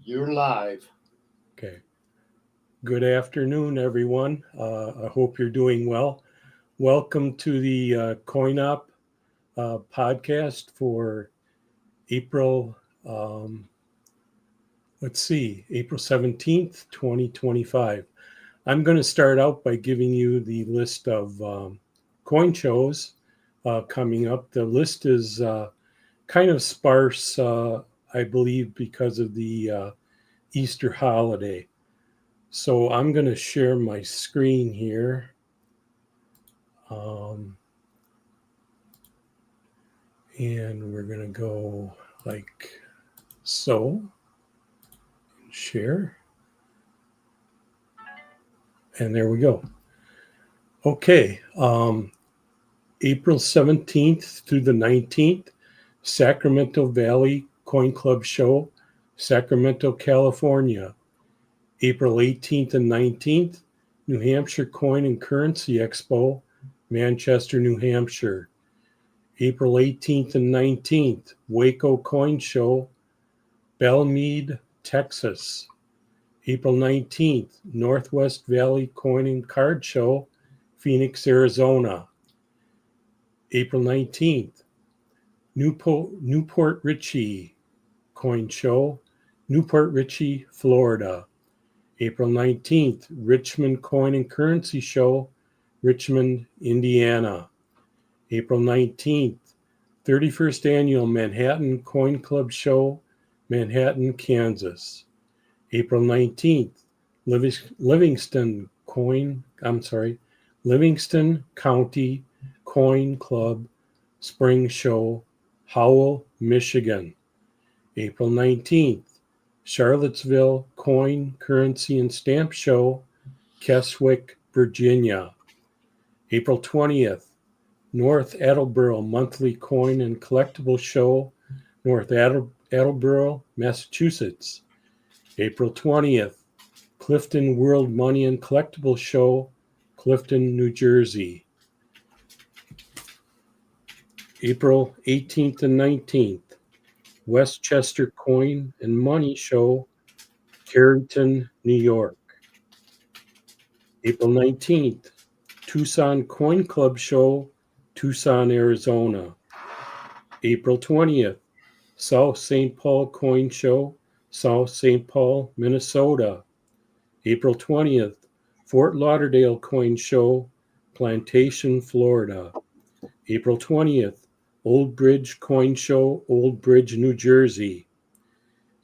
You're live. Okay. Good afternoon, everyone. I hope you're doing well. Welcome to the CoinOp podcast for April, um, April 17th, 2025. I'm going to start out by giving you the list of coin shows coming up. The list is kind of sparse, I believe, because of the Easter holiday. So I'm going to share my screen here. Um, and we're going to go like so, share. And there we go. Okay. April 17th through the 19th, Sacramento Valley Coin Club Show, Sacramento, California. April 18th and 19th, New Hampshire Coin and Currency Expo, Manchester, New Hampshire. April 18th and 19th, Waco Coin Show, Belmead, Texas. April 19th, Northwest Valley Coin and Card Show, Phoenix, Arizona. April 19th, Newport Richey Coin Show, Newport Richey, Florida. April 19th, Richmond Coin and Currency Show, Richmond, Indiana. April 19th, 31st Annual Manhattan Coin Club Show, Manhattan, Kansas. April 19th, Livingston County Coin Club Spring Show, Howell, Michigan. April 19th, Charlottesville Coin, Currency, and Stamp Show, Keswick, Virginia. April 20th, North Attleboro Monthly Coin and Collectible Show, North Attleboro, Massachusetts. April 20th, Clifton World Money and Collectible Show, Clifton, New Jersey. April 18th and 19th, Westchester Coin and Money Show, Carrington, New York. April 19th, Tucson Coin Club Show, Tucson, Arizona. April 20th, South St. Paul Coin Show, South St. Paul, Minnesota. April 20th, Fort Lauderdale Coin Show, Plantation, Florida. April 20th, Old Bridge Coin Show, Old Bridge, New Jersey.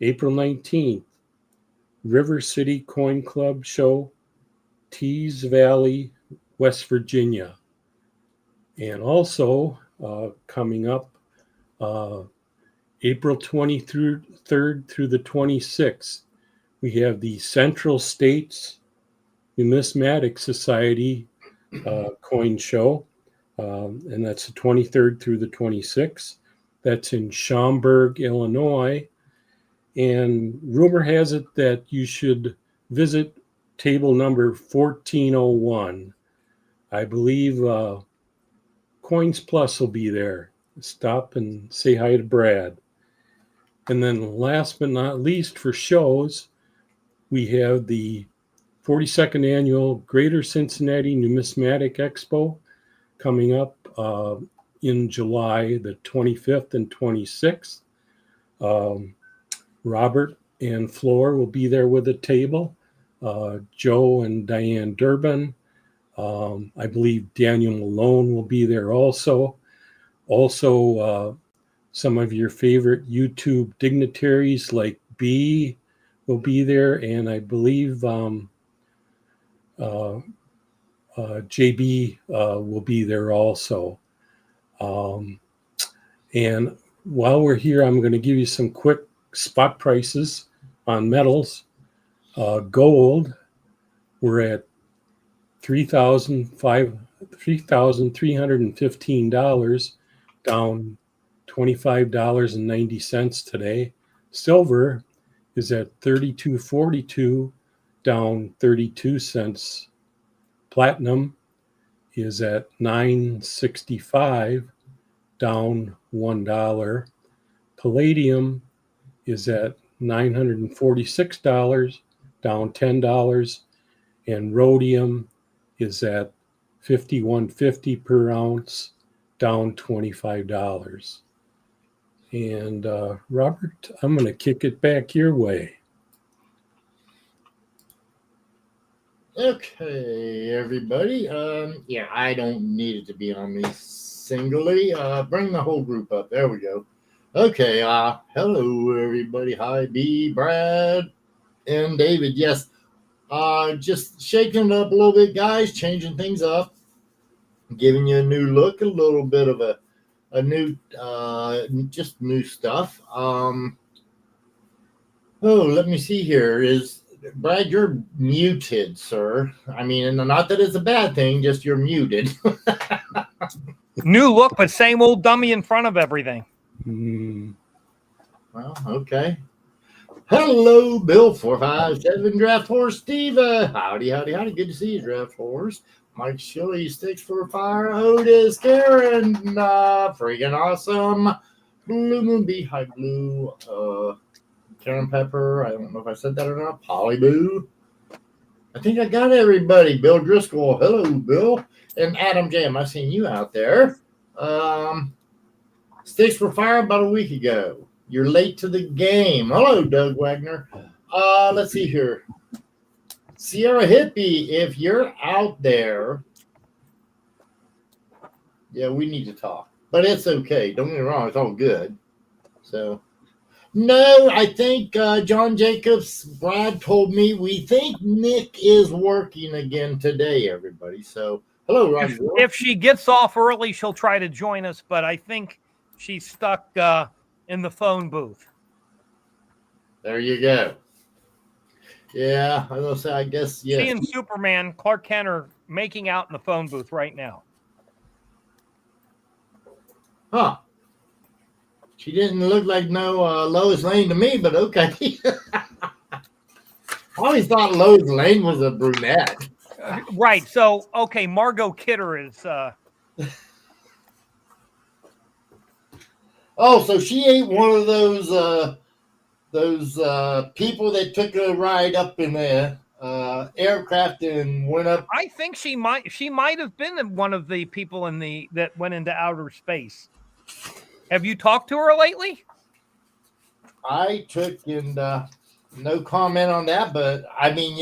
April 19th, River City Coin Club Show, Tees Valley, West Virginia. And also coming up, April 23rd through the 26th, we have the Central States Numismatic Society coin show, and that's the 23rd through the 26th. That's in Schaumburg, Illinois. And rumor has it that you should visit table number 1401. I believe Coins Plus will be there. Stop and say hi to Brad. And then last but not least for shows, we have the 42nd Annual Greater Cincinnati Numismatic Expo coming up in July the 25th and 26th. Robert and Floor will be there with a table. Joe and Diane Durbin. I believe Daniel Malone will be there also. Also, some of your favorite YouTube dignitaries like B will be there, and I believe JB will be there also. And while we're here, I'm going to give you some quick spot prices on metals. Gold, we're at $3,315, down $25.90 today. Silver is at $32.42, down 32 cents. Platinum is at $9.65, down $1. Palladium is at $946, down $10. And rhodium is at $51.50 per ounce, down $25. And Robert, I'm going to kick it back your way. Okay, everybody. Yeah, I don't need it to be on me singly. Bring the whole group up. There we go. Okay. Hello, everybody. Hi, B, Brad, and David. Yes. Just shaking it up a little bit, guys. Changing things up, giving you a new look, a little bit of a new, just new stuff. Let me see here. Is Brad, you're muted, sir. I mean, not that it's a bad thing, just you're muted. New look, but same old dummy in front of everything. Well, okay. Hello, Bill 457 Draft Horse Steve. Howdy. Good to see you, Draft Horse. Mike Shilley, Sticks for Fire. Otis, Karen, freaking awesome. Blue Moon Beehive Blue. Karen Pepper, I don't know if I said that or not. Polyboo. I think I got everybody. Bill Driscoll, hello, Bill. And Adam Jam, I've seen you out there. Sticks for Fire about a week ago. You're late to the game. Hello, Doug Wagner. Let's see here. Sierra Hippie, if you're out there, yeah, we need to talk. But it's okay. Don't get me wrong. It's all good. So... No, I think John Jacobs, Brad told me we think Nick is working again today, everybody. So, hello, Roger. If she gets off early, she'll try to join us, but I think she's stuck in the phone booth. There you go. Yeah, I was going to say, I guess, yeah. She and Superman, Clark Kent, are making out in the phone booth right now. Huh. She didn't look like no Lois Lane to me, but okay. I always thought Lois Lane was a brunette. Right. So, okay, Margot Kidder is... Oh, so she ain't one of those people that took a ride up in the aircraft and went up. I think she might have been one of the people that went into outer space. Have you talked to her lately? I took and no comment on that, but I mean,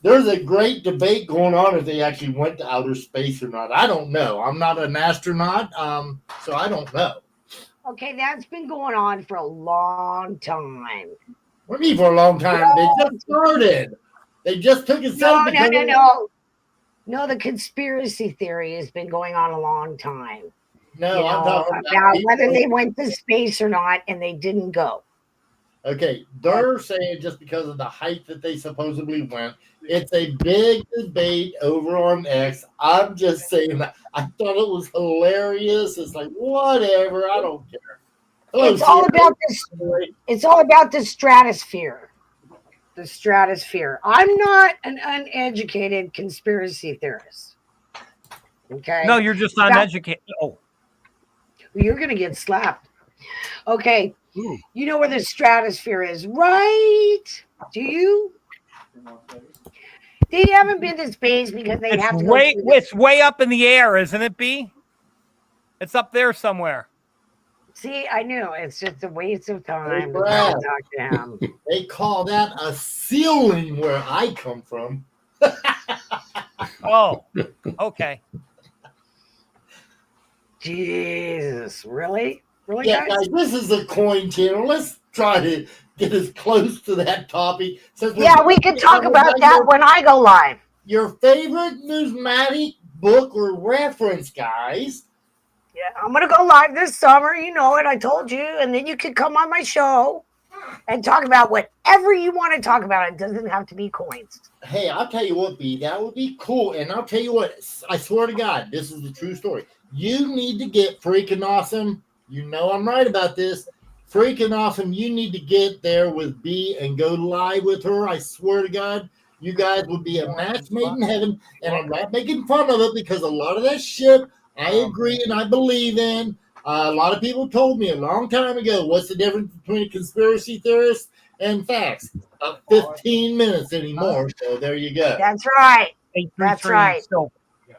there's a great debate going on if they actually went to outer space or not. I don't know. I'm not an astronaut, so I don't know. Okay, that's been going on for a long time. What do you mean for a long time? They just started. They just took it. No, the conspiracy theory has been going on a long time. No, I'm talking about whether they went to space or not, and they didn't go. Okay, they're saying just because of the height that they supposedly went, it's a big debate over on X. I'm just saying that I thought it was hilarious. It's like whatever, I don't care. Hello, it's all about this. It's all about the stratosphere. The stratosphere. I'm not an uneducated conspiracy theorist. Okay. No, you're just uneducated. Oh. You're going to get slapped. Okay. Ooh. You know where the stratosphere is, right? Do you? They haven't been to space because they have to It's way up in the air, isn't it, B? It's up there somewhere. See, I knew. It's just a waste of time to talk to him. They call that a ceiling where I come from. Oh, okay. Jesus, really? Really, yeah, guys, this is a coin channel. Let's try to get as close to that topic. We can talk about that when I go live. Your favorite numismatic book or reference, guys. Yeah, I'm going to go live this summer. You know it. I told you. And then you can come on my show and talk about whatever you want to talk about. It doesn't have to be coins. Hey, I'll tell you what, B, that would be cool. And I'll tell you what, I swear to God, this is the true story. You need to get freaking awesome. You know I'm right about this. Freaking awesome. You need to get there with B and go live with her. I swear to God, you guys would be a match made in heaven. And I'm not making fun of it because a lot of that shit I agree and I believe in. A lot of people told me a long time ago, what's the difference between a conspiracy theorist and facts? 15 minutes anymore. So there you go. That's right. 833 That's right. Silver.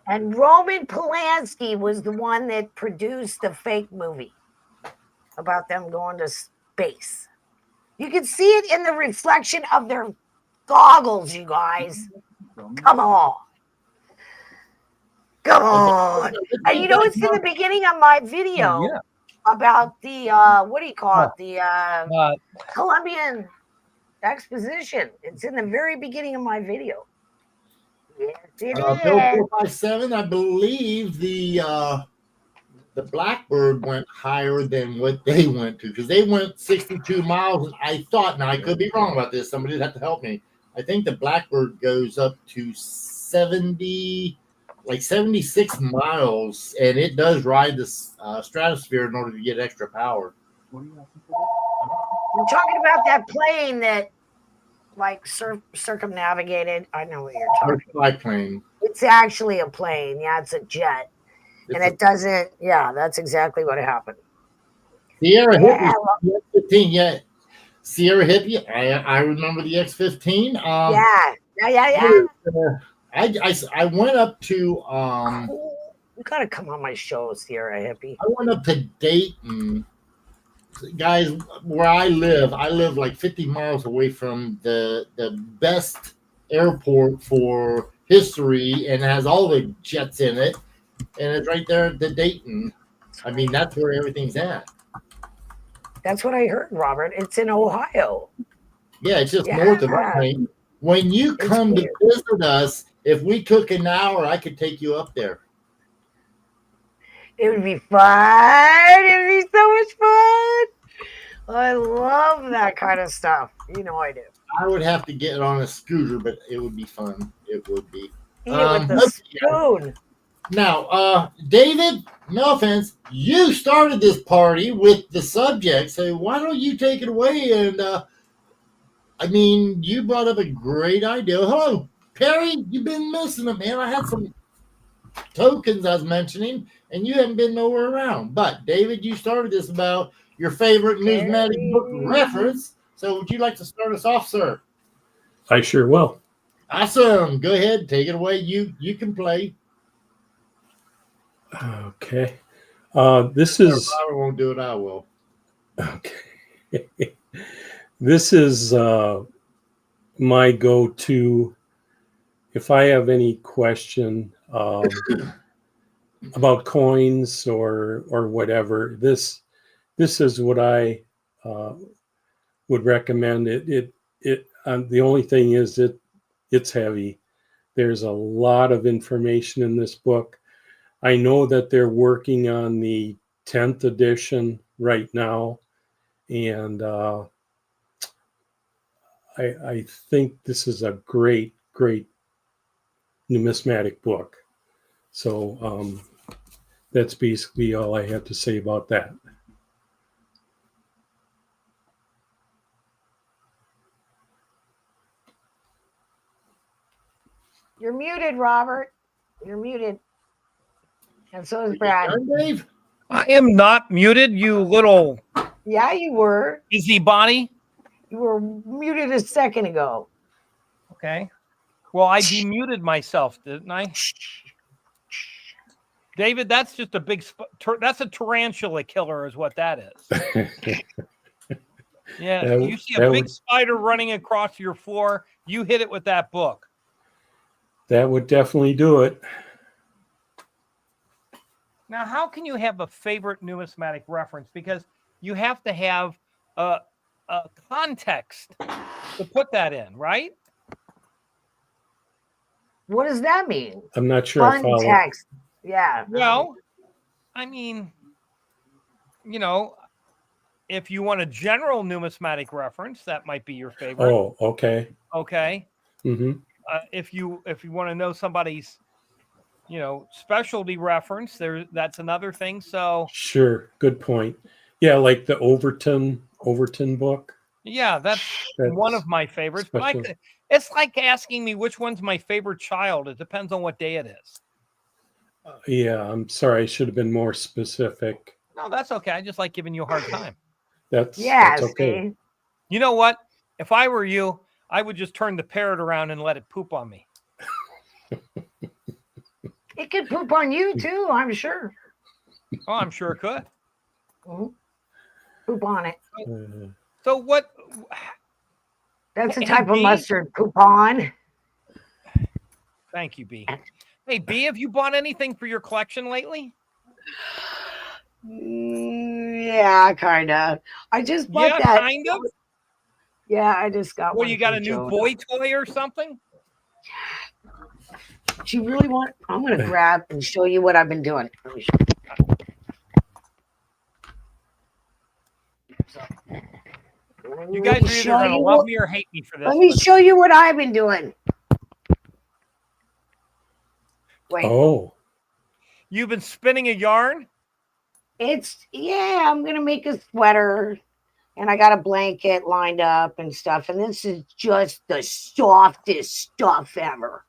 And Roman Polanski was the one that produced the fake movie about them going to space. You can see it in the reflection of their goggles, you guys. Come on. Come on. And you know, it's in the beginning of my video Yeah. about the, what do you call it? The Uh, Columbian Exposition. It's in the very beginning of my video. Yes, it Bill is. 457, I believe the Blackbird went higher than what they went to because they went 62 miles. And I thought, now I could be wrong about this. Somebody'd have to help me. I think the Blackbird goes up to 76 miles, and it does ride the stratosphere in order to get extra power. I'm talking about that plane that like circumnavigated. I know what you're talking about. Biplane. It's actually a plane. Yeah, it's a jet. And it doesn't, yeah, that's exactly what happened. Sierra Yeah, Hippie, X-15, yeah. Sierra Hippie, I remember the X-15. Yeah. I went up to You gotta come on my show, Sierra Hippie. I went up to Dayton. Guys, where I live like 50 miles away from the best airport for history, and it has all the jets in it. And it's right there at the Dayton. I mean, that's where everything's at. That's what I heard, Robert. It's in Ohio. Yeah, it's just north of us. When you come to visit us, if we took an hour, I could take you up there. It would be fun. It would be so much fun. I love that kind of stuff. You know I do. I would have to get on a scooter, but it would be fun. It would be. Eat it with the spoon. Now, David, no offense, you started this party with the subject, so why don't you take it away? And I mean, you brought up a great idea. Hello, Perry, you've been missing it, man. I had some tokens I was mentioning, and you haven't been nowhere around. But David, you started this about your favorite numismatic book reference. So would you like to start us off, sir? I sure will. Awesome. Go ahead, take it away. You can play. Okay. This is. If I won't do it, I will. Okay. This is my go-to. If I have any question about coins or whatever, this is what I would recommend. The only thing is it's heavy. There's a lot of information in this book. I know that they're working on the 10th edition right now, and I think this is a great numismatic book. So that's basically all I have to say about that. You're muted, Robert. You're muted. And so is Brad. Dave? I am not muted, you little Yeah, you were. busybody. You were muted a second ago. Okay. Well, I demuted myself, didn't I? David, that's just a big, that's a tarantula killer is what that is. Yeah, you see a big spider running across your floor, you hit it with that book. That would definitely do it. Now, how can you have a favorite numismatic reference? Because you have to have a context to put that in, right? What does that mean? I'm not sure I follow. Context. Yeah. Well, I mean, you know, if you want a general numismatic reference, that might be your favorite. Oh, okay. Okay. Mm-hmm. If you want to know somebody's, you know, specialty reference, that's another thing. So sure, good point. Yeah, like the Overton book. Yeah, that's one of my favorites. But it's like asking me which one's my favorite child. It depends on what day it is. Yeah, I'm sorry. I should have been more specific. No, that's okay. I just like giving you a hard time. That's okay. See? You know what? If I were you, I would just turn the parrot around and let it poop on me. It could poop on you too, I'm sure. Oh, I'm sure it could. Mm-hmm. Poop on it. So what? That's the type of mustard. Poop on. Thank you, B. Hey, B, have you bought anything for your collection lately? Yeah, kind of. I just bought that. Kind of? Yeah, I just got one. Well, you got a new boy toy or something? Do you really want? I'm going to grab and show you what I've been doing. You guys are either going to love me or hate me for this. Let me show you what I've been doing. Wait. Oh. You've been spinning a yarn? I'm going to make a sweater. And I got a blanket lined up and stuff. And this is just the softest stuff ever.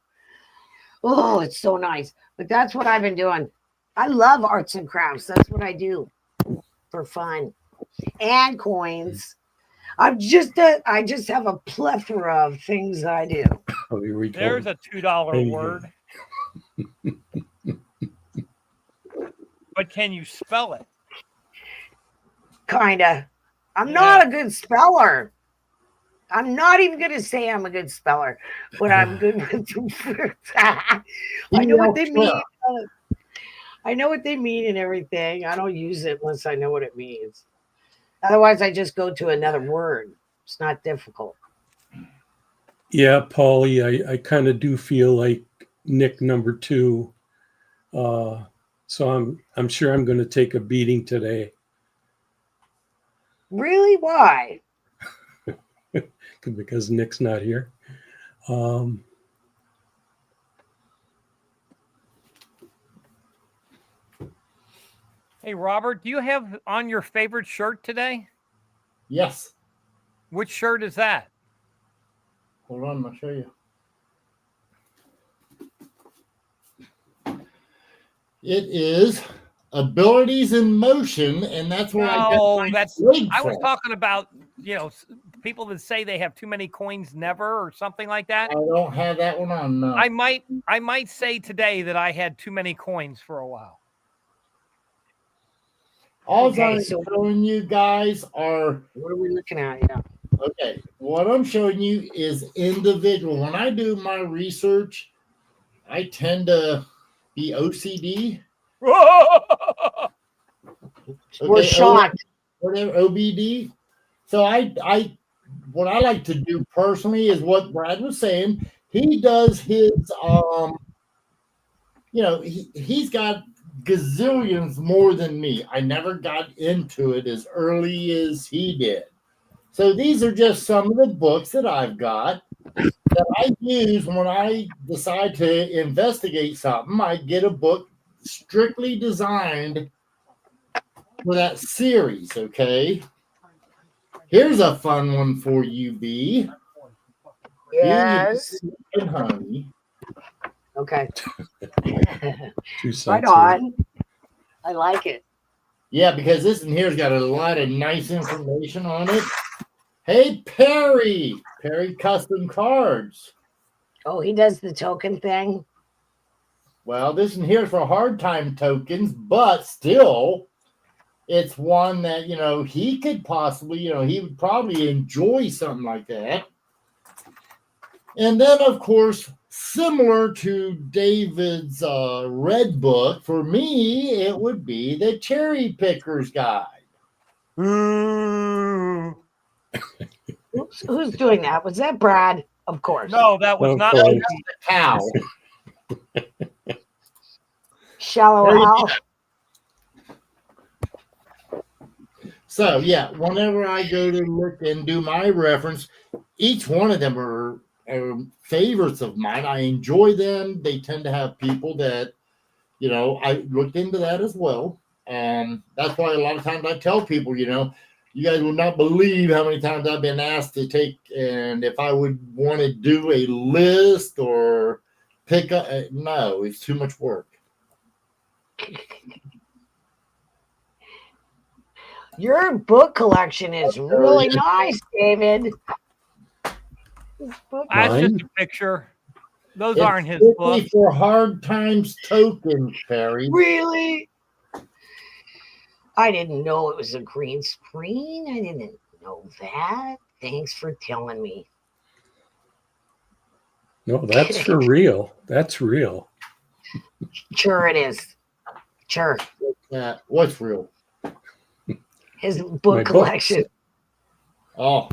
Oh, it's so nice. But that's what I've been doing. I love arts and crafts. That's what I do for fun. And coins. I just have a plethora of things I do. Oh, here we go. There's a $2 word. But can you spell it? Kinda. I'm not a good speller. I'm not even going to say I'm a good speller, but I'm good with words. I know what they mean. I know what they mean and everything. I don't use it unless I know what it means. Otherwise, I just go to another word. It's not difficult. Yeah, Paulie, I kind of do feel like Nick number 2. So I'm sure I'm going to take a beating today. Really? Why? Because Nick's not here. Hey, Robert, do you have on your favorite shirt today? Yes. Which shirt is that? Hold on, I'll show you. It is Abilities in Motion, and that's where I was talking about, people that say they have too many coins never or something like that. I don't have that one on. No. I might say today that I had too many coins for a while. All I'm showing you guys are... What are we looking at? Yeah. Okay. What I'm showing you is individual. When I do my research, I tend to be OCD. We're shocked. Whatever, OBD. So what I like to do personally is what Brad was saying. He does his, he's got gazillions more than me. I never got into it as early as he did. So these are just some of the books that I've got that I use when I decide to investigate something. I get a book strictly designed for that series, okay? Here's a fun one for you, B. Yes. And honey. Okay. Right on. I like it. Yeah, because this in here's got a lot of nice information on it. Hey, Perry Custom Cards. Oh, he does the token thing? Well, this in here is for hard time tokens, but still, it's one that, he could possibly, he would probably enjoy something like that. And then, of course, similar to David's red book, for me, it would be the Cherry Picker's Guide. Who's doing that? Was that Brad? Of course. No, that was not the cow. Shallow Hal. So, yeah, whenever I go to look and do my reference, each one of them are favorites of mine. I enjoy them. They tend to have people that, I looked into that as well. That's why a lot of times I tell people, you guys will not believe how many times I've been asked to take, and if I would want to do a list or pick up, no, it's too much work. Your book collection is really nice, David. That's just a picture. Those aren't his books. For Hard Times tokens, Perry. Really? I didn't know it was a green screen. I didn't know that. Thanks for telling me. No, that's for real. That's real. Sure it is. Sure. What's real? His book collection. Books. Oh,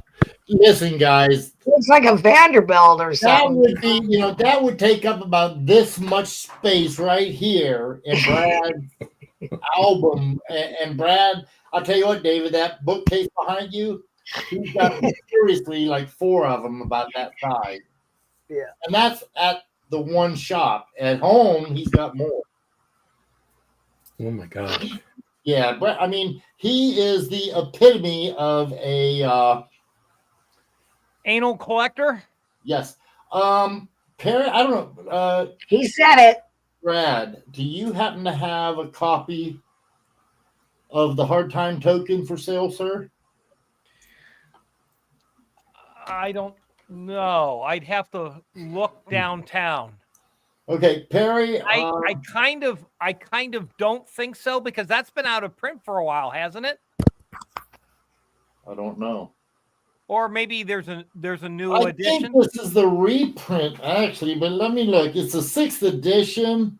listen, guys. Looks like a Vanderbilt or something. That would be, that would take up about this much space right here in Brad's album. And Brad, I'll tell you what, David, that bookcase behind you, he's got seriously like 4 of them about that size. Yeah. And that's at the one shop. At home, he's got more. Oh my gosh. Yeah, but I mean, he is the epitome of a anal collector. Yes. Perry, I don't know. He said it. Brad, do you happen to have a copy of the Hard Time token for sale, sir? I don't know. I'd have to look downtown. Okay, Perry. I kind of don't think so, because that's been out of print for a while, hasn't it? I don't know. Or maybe there's a new edition. I think this is the reprint, actually, but let me look. It's the 6th edition.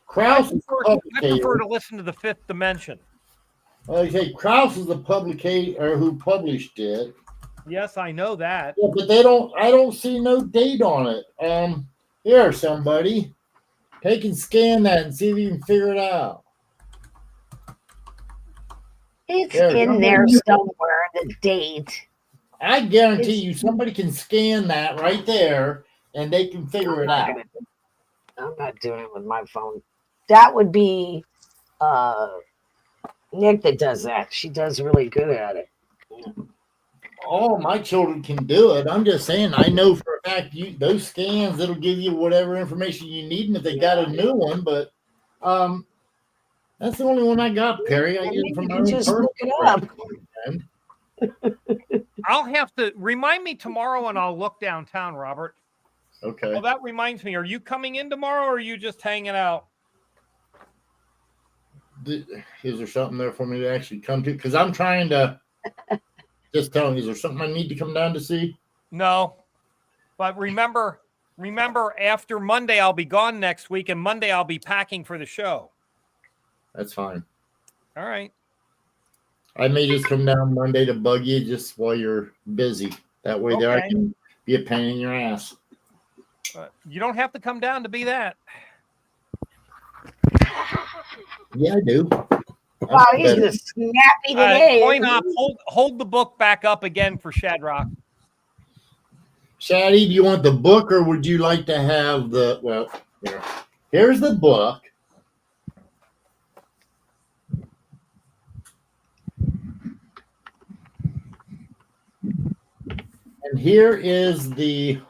Krause I prefer to listen to the Fifth Dimension. Okay, Krause is the publicator who published it. Yes, I know that. Yeah, but I don't see no date on it. Here, somebody. Take and scan that and see if you can figure it out. It's in there somewhere, the date. I guarantee you somebody can scan that right there and they can figure it out. I'm not doing it with my phone. That would be Nick that does that. She does really good at it. All my children can do it. I'm just saying, I know for a fact those scans, it'll give you whatever information you need, and if they got a new one, but that's the only one I got, Perry. I get it from my own just look it up. I'll have to remind me tomorrow, and I'll look downtown, Robert. Okay. Well, that reminds me. Are you coming in tomorrow, or are you just hanging out? Is there something there for me to actually come to? Because I'm trying to just tell me, is there something I need to come down to see? No. But remember, after Monday, I'll be gone next week, and Monday I'll be packing for the show. That's fine. All right. I may just come down Monday to bug you just while you're busy. That way there I can be a pain in your ass. You don't have to come down to be that. Yeah, I do. Wow, he's just snappy today. Cointalk, hold the book back up again for Shadrach. Shaddy, do you want the book or would you like to have here's the book. And here is the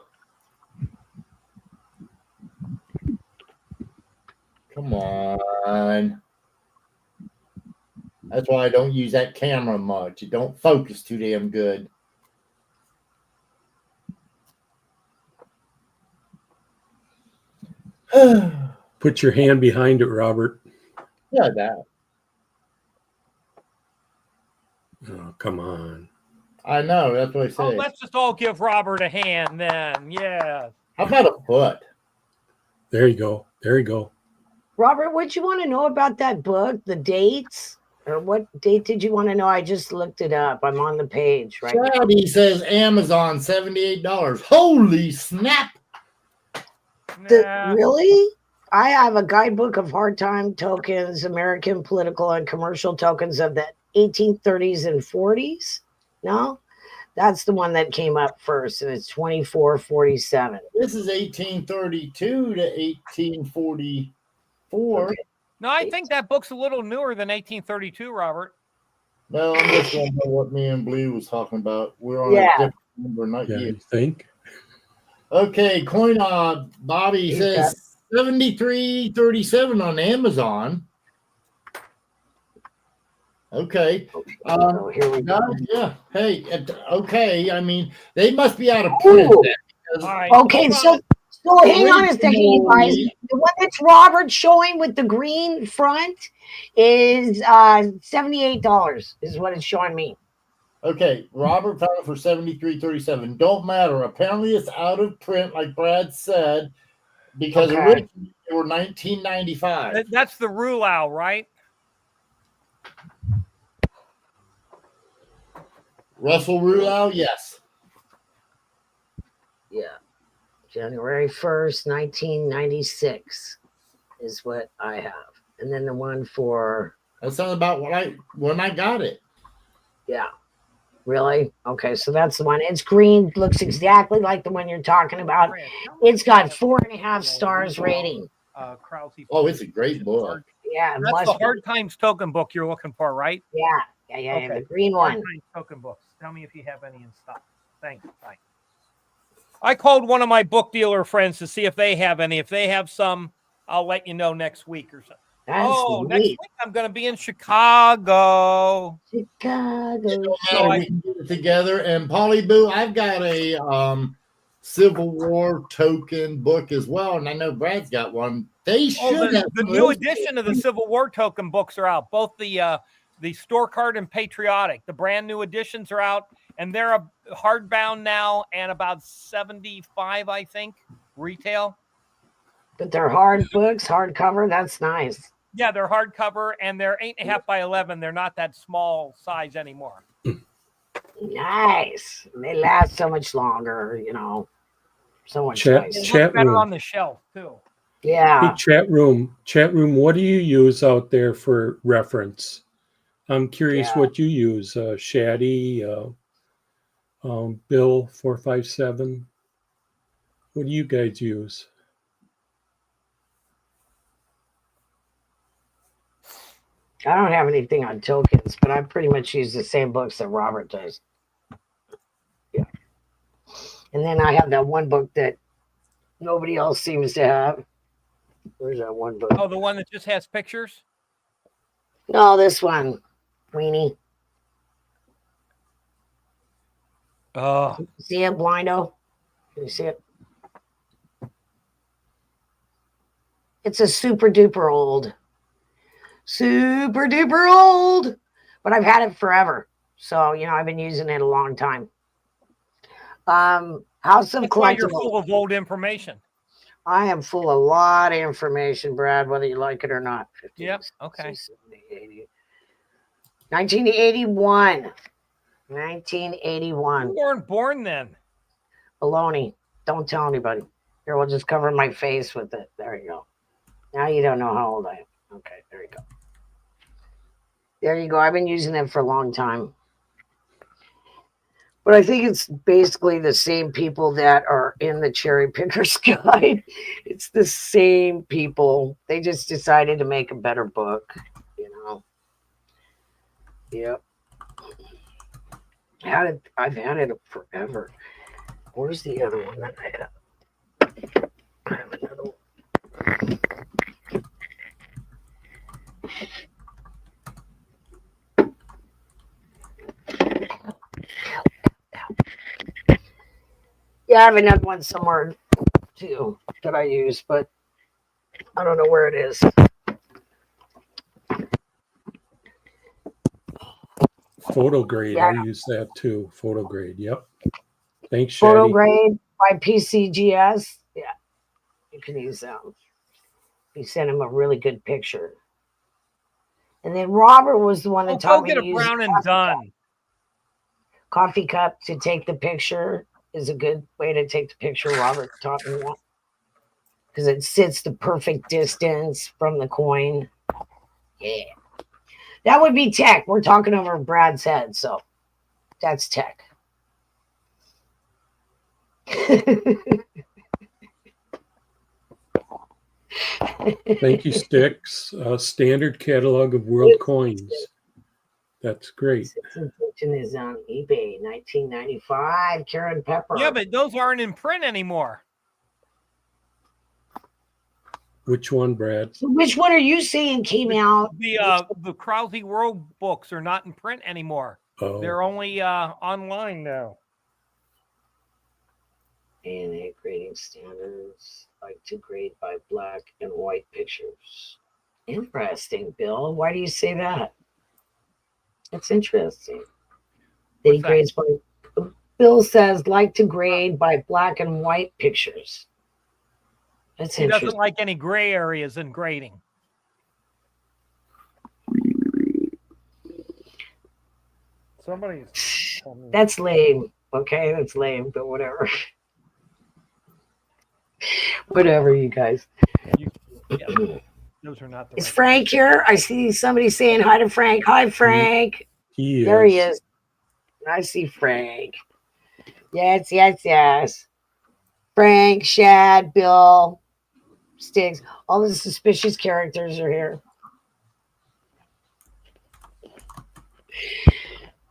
come on. That's why I don't use that camera much. It don't focus too damn good. Put your hand behind it, Robert. Yeah, that. Oh, come on. I know. That's what I say. Oh, let's just all give Robert a hand then. Yeah. How about a foot? There you go. There you go. Robert, what you want to know about that book? The dates? Or what date did you want to know? I just looked it up. I'm on the page right now. He says Amazon $78. Holy snap! Really? I have a guidebook of hard time tokens, American political and commercial tokens of the 1830s and 40s. No, that's the one that came up first, and it's 2447. This is 1832 to 1844. Okay. No, I think that book's a little newer than 1832, Robert. No, I'm just going by what me and Blue was talking about. We're on a different number, not you. You think? Okay, Bobby says $73.37 on Amazon. Okay. So here we go. Yeah. Hey. Okay. I mean, they must be out of print. Ooh. Because All right. Okay, so hang on a second, you guys. The one that's Robert showing with the green front is $78 is what it's showing me. Okay, Robert found it for $73.37. Don't matter. Apparently, it's out of print, like Brad said, because originally they were $19.95. That's the Rulau, right? Russell Rulau, yes. Yeah. January 1st, 1996 is what I have. And then the one for... That sounds about when I got it. Yeah. Really? Okay, so that's the one. It's green, looks exactly like the one you're talking about. It's got 4.5 stars rating. Oh, it's a great book. Yeah, that's the Hard Times token book you're looking for, right? Yeah, okay. The green one. Hard Times token books. Tell me if you have any in stock. Thanks. Bye. I called one of my book dealer friends to see if they have any. If they have some, I'll let you know next week or something. Next week I'm going to be in Chicago. We can get it together. And Polly Boo, I've got a Civil War token book as well, and I know Brad's got one. They should have the new edition of the Civil War token books are out. Both the store card and patriotic. The brand new editions are out, and they're hardbound now and about $75, I think, retail. But they're hard books, hardcover. That's nice. Yeah, they're hardcover and they're 8.5 by 11. They're not that small size anymore. Nice. They last so much longer, So much chat better room on the shelf too. Yeah. Hey, chat room. What do you use out there for reference? I'm curious what you use. Shaddy, Bill 457. What do you guys use? I don't have anything on tokens, but I pretty much use the same books that Robert does. Yeah. And then I have that one book that nobody else seems to have. Where's that one book? Oh, the one that just has pictures? No, this one. Weenie. Oh. See it, Blindo? Can you see it? It's a super duper old. Super duper old. But I've had it forever. So, I've been using it a long time. House of Collectibles. You're full of old information. I am full of a lot of information, Brad, whether you like it or not. 50, yep. Okay. 70, 80. 1981. 1981. You weren't born then. Baloney. Don't tell anybody. Here, we'll just cover my face with it. There you go. Now you don't know how old I am. Okay, there you go. There you go. I've been using it for a long time. But I think it's basically the same people that are in the Cherry Picker's Guide. It's the same people. They just decided to make a better book, Yep. I've had it forever. Where's the other one that I have? I have another one. Yeah, I have another one somewhere too that I use, but I don't know where it is. Photograde. I use that too. Photograde. Yep. Thanks, Shaddy. Photograde by PCGS. Yeah, you can use them. You send him a really good picture. And then Robert was the one that taught me to use brown and done. Coffee cup to take the picture is a good way to take the picture. Robert taught me that because it sits the perfect distance from the coin. Yeah. That would be tech. We're talking over Brad's head, so that's tech. Thank you, Sticks. Standard catalog of world coins. That's great. Is on eBay, 1995. Karen Pepper. Yeah, but those aren't in print anymore. Which one, Brad? So which one are you saying came out? The Krause World books are not in print anymore. Oh, They're only online now. ANA grading standards, like to grade by black and white pictures. Interesting, Bill. Why do you say that? That's interesting. That he grades by. Bill says like to grade by black and white pictures. That's He interesting. doesn't like any gray areas in grading. That's lame. Okay, that's lame, but whatever. Whatever, you guys. Those are not the Is right Frank here? I see somebody saying hi to Frank. Hi, Frank. he There he is. is. I see Frank. Yes, yes, yes. Frank, Shad, Bill, Stiggs. All the suspicious characters are here.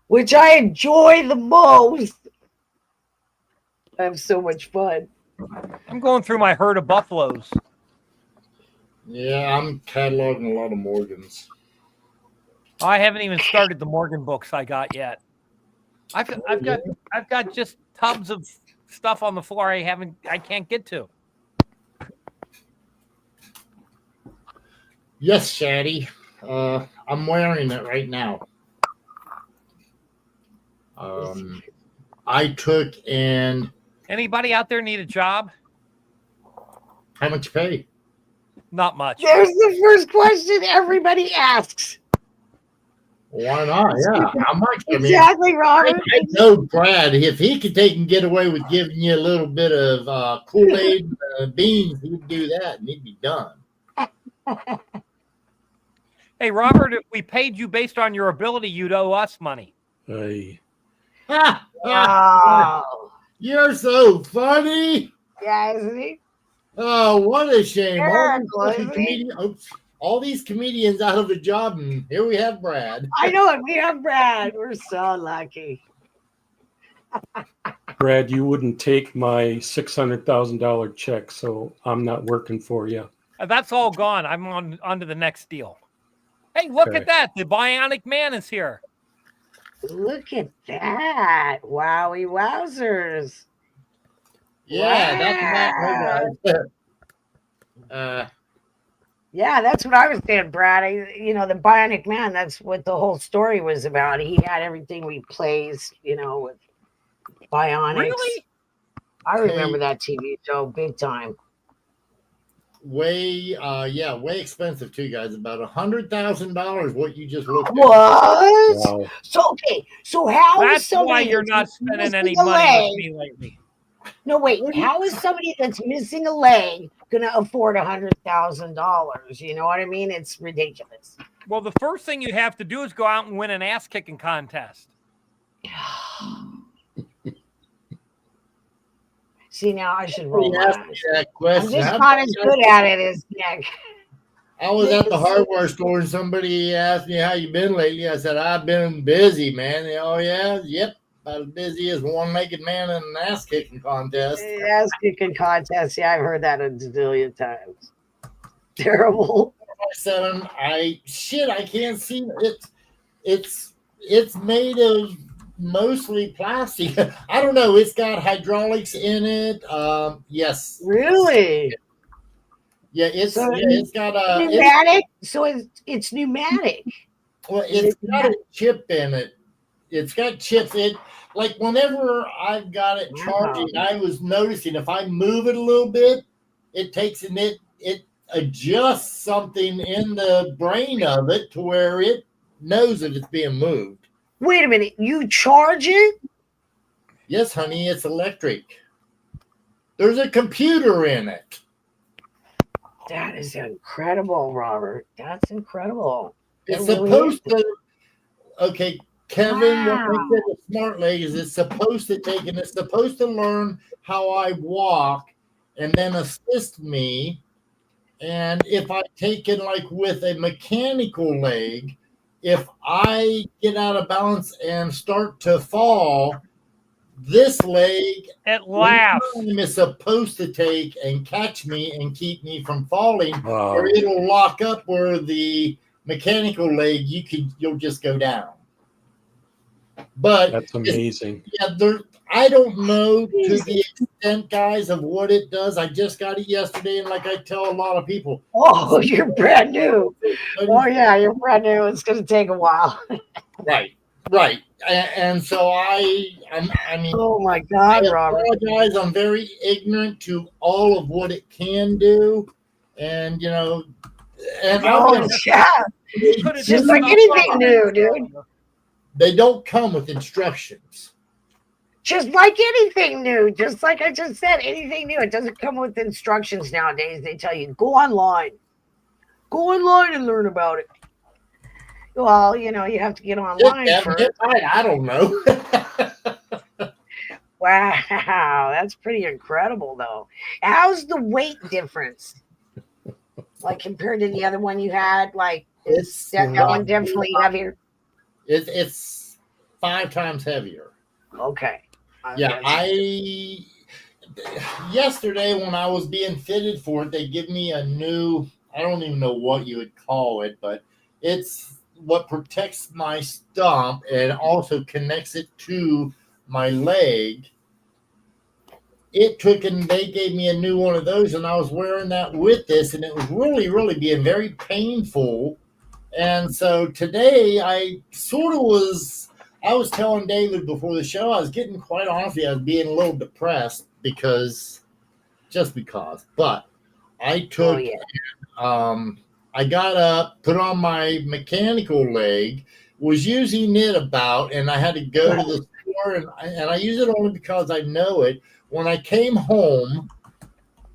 Which I enjoy the most. I have so much fun. I'm going through my herd of buffaloes. Yeah, I'm cataloging a lot of Morgans. I haven't even started the Morgan books I got yet. I've got just tubs of stuff on the floor I can't get to. Yes, Shaddy. I'm wearing it right now. I took and Anybody out there need a job? how much you pay? Not much. There's the first question everybody asks. Why not? Yeah, how much? Exactly, Robert. I know Brad. If he could take and get away with giving you a little bit of Kool-Aid beans, he'd do that, and he'd be done. Hey, Robert, if we paid you based on your ability, you'd owe us money. Wow. You're so funny. Yeah, isn't he? Oh, what a shame. Miracle, All these comedians out of a job, and here we have Brad. I know it. We have Brad. We're so lucky. Brad, you wouldn't take my $600,000 check, so I'm not working for you. That's all gone. I'm on to the next deal. Hey, look at that. The Bionic Man is here. Look at that. Wowie wowzers. Yeah, Wow. Yeah, that's what I was saying, Brad. The Bionic Man, that's what the whole story was about. He had everything replaced, with bionics. Really? I remember that TV show big time. Way expensive too, guys. About $100,000. What you just looked at. What? Wow. So how is That's somebody why you're not spending any money with me lately. No, wait. How is somebody that's missing a leg going to afford $100,000? You know what I mean? It's ridiculous. Well, the first thing you have to do is go out and win an ass-kicking contest. See, now I should roll my eyes. That question. I'm just not as good at it as Nick. I was at the hardware store and somebody asked me how you been lately. I said, I've been busy, man. Oh, yeah? Yep. About as busy as one-legged man in an ass-kicking contest. Ass-kicking contest. Yeah, I've heard that a zillion times. Terrible. I can't see it. It's made of mostly plastic. I don't know. It's got hydraulics in it. Yes. Really? Yeah, it's got a pneumatic. It's pneumatic. Well, it's got a chip in it. It's got chips. Like whenever I've got it charging, I was noticing if I move it a little bit, it takes and it adjusts something in the brain of it to where it knows that it's being moved. Wait a minute, you charge it? Yes, honey, it's electric. There's a computer in it. That is incredible, Robert. That's incredible. It's supposed to. Okay, Kevin, what makes it a smart leg is it's supposed to learn how I walk and then assist me. And if I take it like with a mechanical leg, if I get out of balance and start to fall, this leg It laughs. is supposed to take and catch me and keep me from falling, Wow. or it'll lock up where the mechanical leg you'll just go down. But That's amazing. I don't know to the extent, guys, of what it does. I just got it yesterday, and like I tell a lot of people, oh, you're brand new. Oh yeah, you're brand new. It's going to take a while. right. And so I mean, Oh my God, I Robert. apologize. I'm very ignorant to all of what it can do, and and Oh yeah, Could have just like anything new, dude. they don't come with instructions. Just like anything new, just like I just said, anything new. It doesn't come with instructions nowadays. They tell you go online and learn about it. Well, you have to get online first. I don't know. Wow, that's pretty incredible, though. How's the weight difference? Like compared to the other one you had, like It's that one definitely heavier. It's 5 times heavier. Okay. Yeah, yesterday when I was being fitted for it, they give me a new, I don't even know what you would call it, but it's what protects my stump and also connects it to my leg. It took, and they gave me a new one of those, and I was wearing that with this, and it was really, really being very painful. And so today I was telling David before the show, I was getting, quite honestly, I was being a little depressed because. But I took, I got up, put on my mechanical leg, was using it about, and I had to go to the store, and I use it only because I know it. When I came home,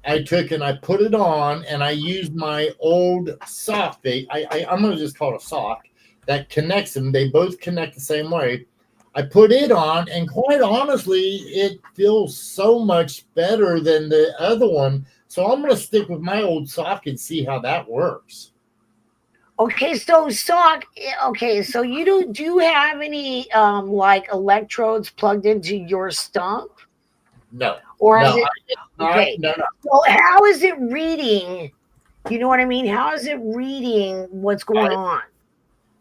I took and I put it on, and I used my old sock. I'm going to just call it a sock that connects them. They both connect the same way. I put it on, and quite honestly, it feels so much better than the other one. So I'm going to stick with my old sock and see how that works. Okay, so sock. Okay, so do you have any like electrodes plugged into your stump? No. Or no, is it okay? No. So how is it reading? You know what I mean? How is it reading what's going on?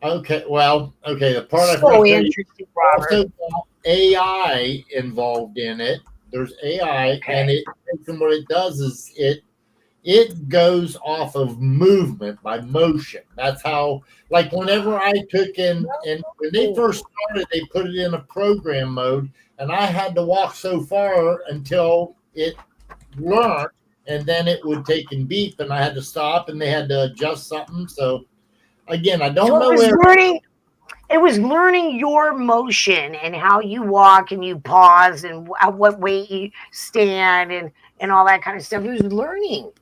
Okay, the part so interesting, Robert. Also AI involved in it. There's AI, and what it does is it goes off of movement by motion. That's how, like, whenever I took and when they first started, they put it in a program mode, and I had to walk so far until it learned, and then it would take and beep, and I had to stop, and they had to adjust something. So again, I don't know where. It was learning your motion and how you walk and you pause and at what weight you stand and all that kind of stuff. It was learning.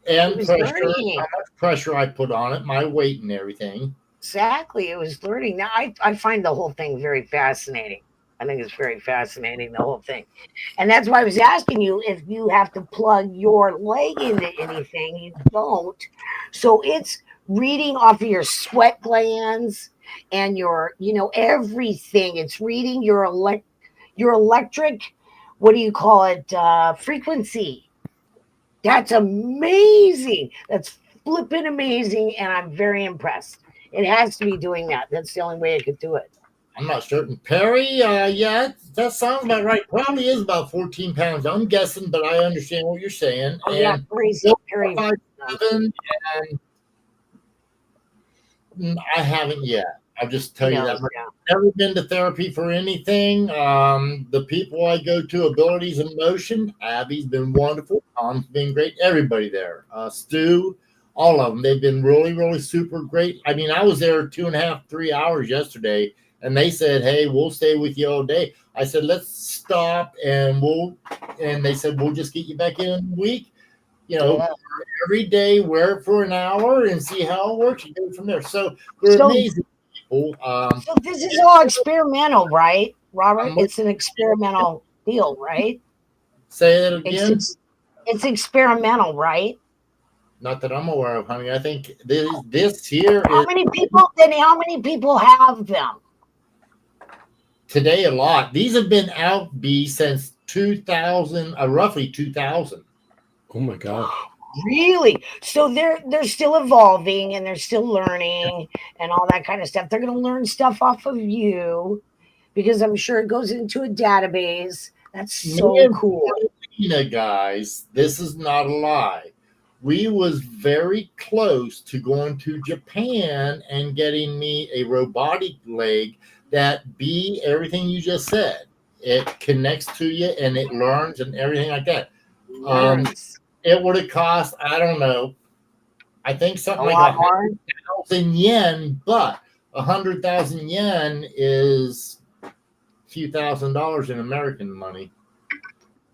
And pressure, how much pressure I put on it, my weight and everything. Exactly. It was learning. Now, I find the whole thing very fascinating. I think it's very fascinating, the whole thing. And that's why I was asking you if you have to plug your leg into anything. You don't. So it's reading off of your sweat glands and your, everything. It's reading your electric, what do you call it? Frequency. That's amazing. That's flipping amazing. And I'm very impressed. It has to be doing that. That's the only way it could do it. I'm not certain. Perry, yeah, that sounds about right. Probably is about 14 pounds. I'm guessing, but I understand what you're saying. Oh, yeah, crazy. Perry. 5'7", and I haven't yet. I'll just tell you that. Yeah. I've never been to therapy for anything. The people I go to, Abilities in Motion, Abby's been wonderful. Tom's been great. Everybody there. Stu, all of them. They've been really, really super great. I mean, I was there 2.5, 3 hours yesterday, and they said, hey, we'll stay with you all day. I said, let's stop, and they said, we'll just get you back in a week. Every day, wear it for an hour and see how it works. You go from there. So they're amazing people. So this is all experimental, right, Robert? It's an experimental deal, right? Say that again. It's experimental, right? Not that I'm aware of, honey. I think this here. How many people have them? today a lot. These have been out, B, since 2000, roughly 2000. Oh my gosh. Really? So they're still evolving and they're still learning and all that kind of stuff. They're going to learn stuff off of you because I'm sure it goes into a database. That's so cool. Guys, this is not a lie. We was very close to going to Japan and getting me a robotic leg that be everything you just said. It connects to you and it learns and everything like that. It would have cost, I don't know, I think something like 100,000 yen, but 100,000 yen is a few $1,000s in American money.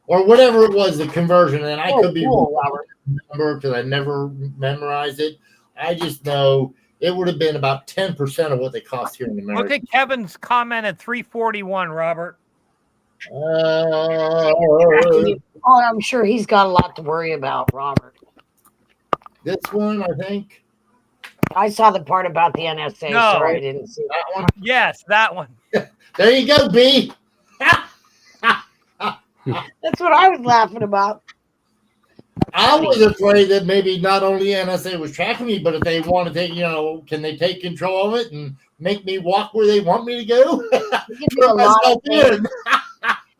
Or whatever it was, the conversion. And I could be remember because I never memorized it. I just know it would have been about 10% of what they cost here in America. Look at Kevin's comment at 341, Robert. I'm sure he's got a lot to worry about, Robert. This one, I think. I saw the part about the NSA. No. Sorry, I didn't see that one. Yes, that one. There you go, B. That's what I was laughing about. I was afraid that maybe not only NSA was tracking me, but if they want to take, can they take control of it and make me walk where they want me to go? You can do a lot of things.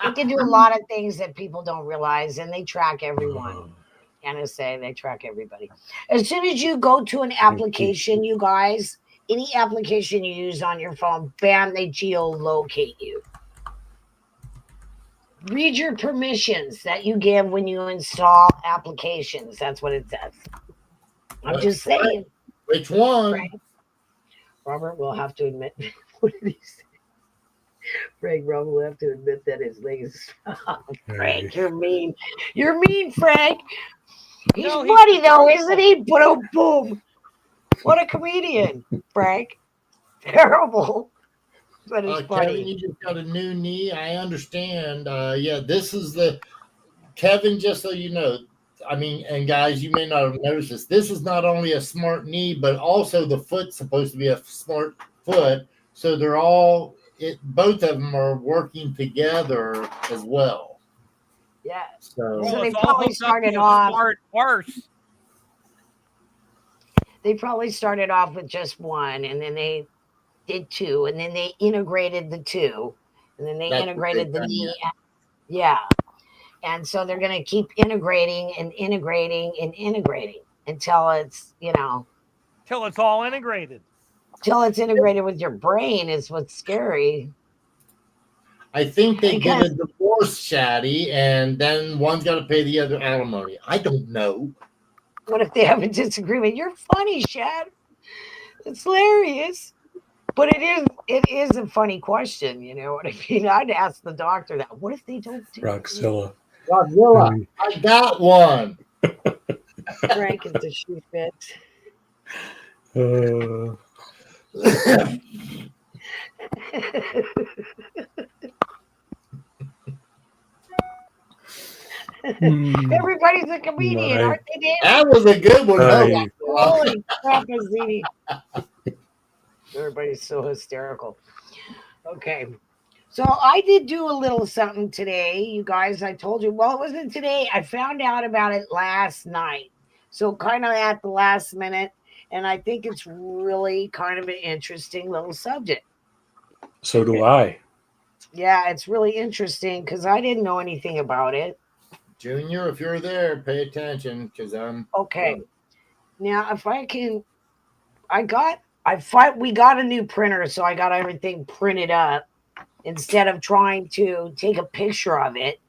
They can do a lot of things that people don't realize, and they track everyone. NSA, they track everybody. As soon as you go to an application, you guys, any application you use on your phone, bam, they geolocate you. Read your permissions that you give when you install applications. That's what it says. I'm just saying. Which one? Right? Robert will have to admit. What did he say? Frank, Robert will have to admit that his leg is. Frank, you're mean. You're mean, Frank. He's funny though, isn't he? Boom, boom. What a comedian, Frank. Terrible. But it's funny. Kevin, you just got a new knee. I understand. This is the Kevin, just so you know. I mean, and guys, you may not have noticed this. This is not only a smart knee, but also the foot's supposed to be a smart foot. So they're all both of them are working together as well. Yeah. So they probably started off. They probably started off with just one, and then they did two, and then they integrated the two, and then they integrated the knee. Yeah. And so they're going to keep integrating and integrating and integrating until it's, till it's all integrated. Till it's integrated with your brain is what's scary. I think they get a divorce, Shaddy, and then one's got to pay the other alimony. I don't know. What if they have a disagreement? You're funny, Shad. It's hilarious. But it is a funny question, you know what I mean? I'd ask the doctor that. What if they don't do Roxzilla. Roxzilla, I got one. Frank is the shoe fit. Everybody's a comedian, aren't they, Dan? That was a good one. Holy crap, Zini. Everybody's so hysterical. Okay. So I did do a little something today, you guys. I told you, well, it wasn't today. I found out about it last night. So kind of at the last minute. And I think it's really kind of an interesting little subject. So do I. Yeah, it's really interesting because I didn't know anything about it. Junior, if you're there, pay attention because I'm okay. Now, if I can, we got a new printer, so I got everything printed up instead of trying to take a picture of it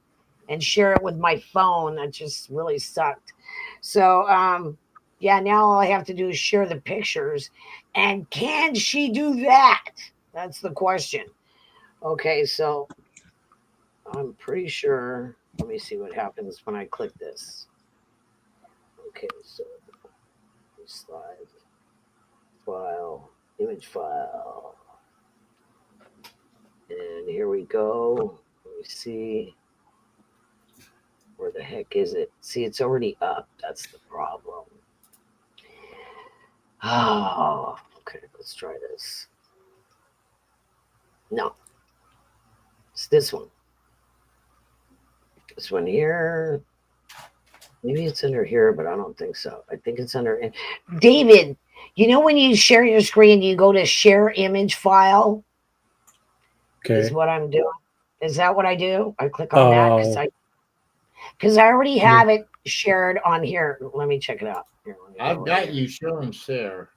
and share it with my phone. That just really sucked. So, now all I have to do is share the pictures. And can she do that? That's the question. Okay, so I'm pretty sure. Let me see what happens when I click this. Okay, so slide, file, image file. And here we go. Let me see. Where the heck is it? See, it's already up. That's the problem. Oh, okay. Let's try this. No. It's this one. This one here. Maybe it's under here, but I don't think so. I think it's under. David, you know when you share your screen, you go to share image file? Okay. Is what I'm doing. Is that what I do? I click on that because I already have it shared on here. Let me check it out. Here, I've got you showing share.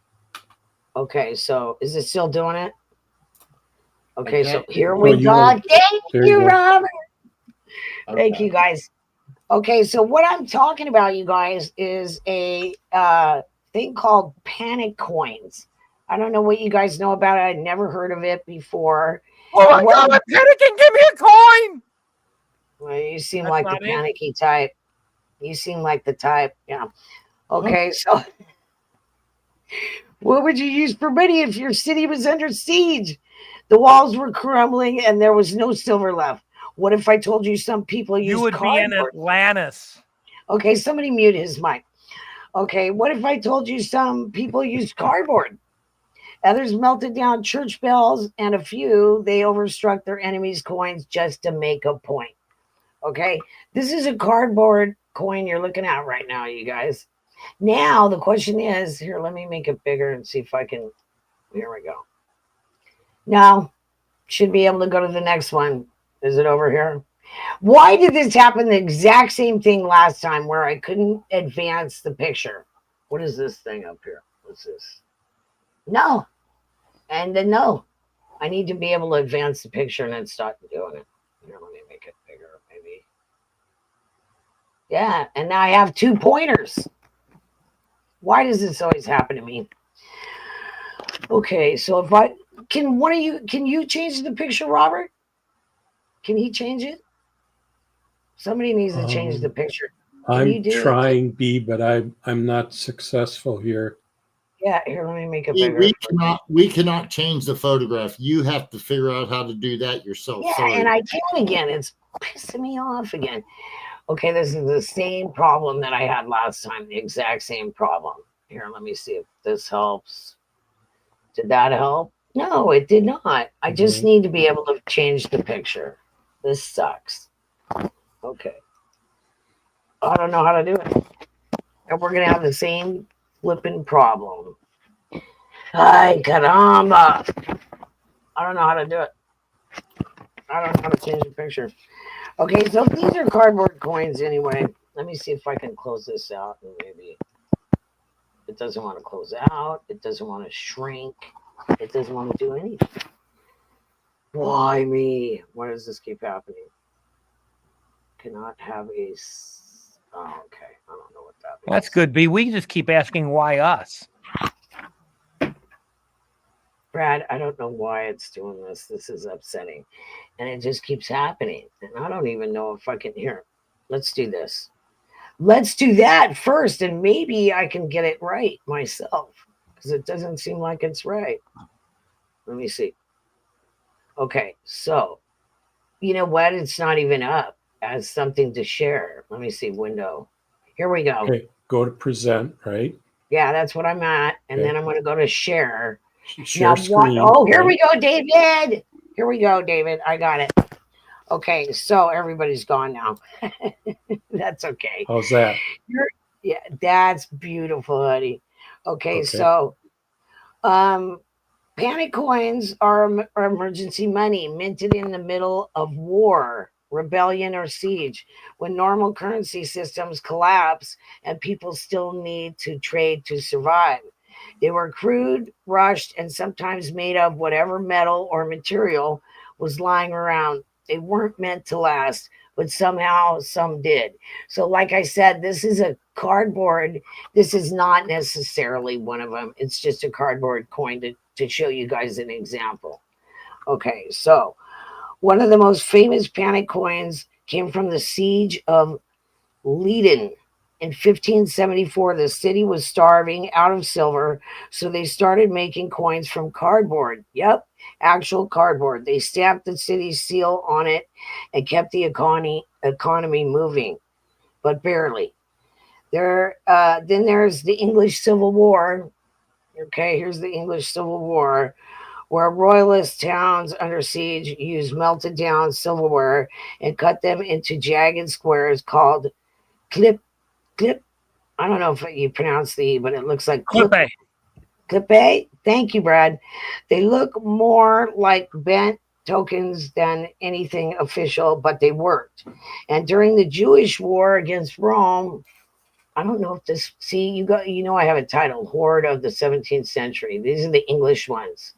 Okay, so is it still doing it? Okay, Okay. so here we go. Thank you, Robert. Okay. Thank you, guys. Okay, so what I'm talking about, you guys, is a thing called panic coins. I don't know what you guys know about it. I'd never heard of it before. Oh my God, I'm panicking. Give me a coin. Well, you seem like the panicky type. You seem like the type. Yeah. Okay, so what would you use for money if your city was under siege? The walls were crumbling and there was no silver left. What if I told you some people use cardboard? You would be in Atlantis. Okay, somebody mute his mic. Okay, what if I told you some people use cardboard? Others melted down church bells, and a few, they overstruck their enemies' coins just to make a point. Okay, this is a cardboard coin you're looking at right now, you guys. Now, the question is, here, let me make it bigger and see if I can, here we go. Now, should be able to go to the next one. Is it over here? Why did this happen the exact same thing last time where I couldn't advance the picture? What is this thing up here? What's this? No. And then no. I need to be able to advance the picture and then start doing it. Here, let me make it bigger, maybe. Yeah, and now I have 2 pointers. Why does this always happen to me? Okay, so if I can you change the picture, Robert? Can he change it? Somebody needs to change the picture. I'm trying, B, but I'm not successful here. Yeah, here, let me make it bigger. We cannot change the photograph. You have to figure out how to do that yourself. Yeah, sorry. And I can again. It's pissing me off again. Okay, this is the same problem that I had last time, the exact same problem. Here, let me see if this helps. Did that help? No, it did not. I just need to be able to change the picture. This sucks. Okay. I don't know how to do it. And we're going to have the same flipping problem. Ay, caramba. I don't know how to do it. I don't know how to change the picture. Okay, so these are cardboard coins anyway. Let me see if I can close this out. And maybe it doesn't want to close out. It doesn't want to shrink. It doesn't want to do anything. Why me? Why does this keep happening? Cannot have a... Oh, okay. I don't know what that means. That's good, B. We just keep asking why us. Brad, I don't know why it's doing this. This is upsetting. And it just keeps happening. And I don't even know if I can hear. Let's do this. Let's do that first. And maybe I can get it right myself. Because it doesn't seem like it's right. Let me see. Okay. So, you know what? It's not even up as something to share. Let me see. Window. Here we go. Okay. Go to present, right? Yeah, that's what I'm at. And then I'm going to go to share. Share screen. Oh, here we go, David. Here we go, David. I got it. Okay, so everybody's gone now. That's okay. How's that? Yeah, that's beautiful, honey. Okay, so panic coins are emergency money minted in the middle of war, rebellion, or siege, when normal currency systems collapse and people still need to trade to survive. They were crude, rushed, and sometimes made of whatever metal or material was lying around. They weren't meant to last, but somehow some did. So like I said, this is a cardboard. This is not necessarily one of them. It's just a cardboard coin to show you guys an example. Okay, so one of the most famous panic coins came from the siege of Leiden. In 1574, the city was starving out of silver, so they started making coins from cardboard. Yep, actual cardboard. They stamped the city's seal on it and kept the economy moving, but barely. Then there's the English Civil War. Okay, here's the English Civil War, where royalist towns under siege used melted down silverware and cut them into jagged squares called clip. I don't know if you pronounce the E, but it looks like Clippe. Clippe. Thank you, Brad. They look more like bent tokens than anything official, but they worked. And during the Jewish war against Rome, I don't know if this. See, I have a title, Horde of the 17th Century. These are the English ones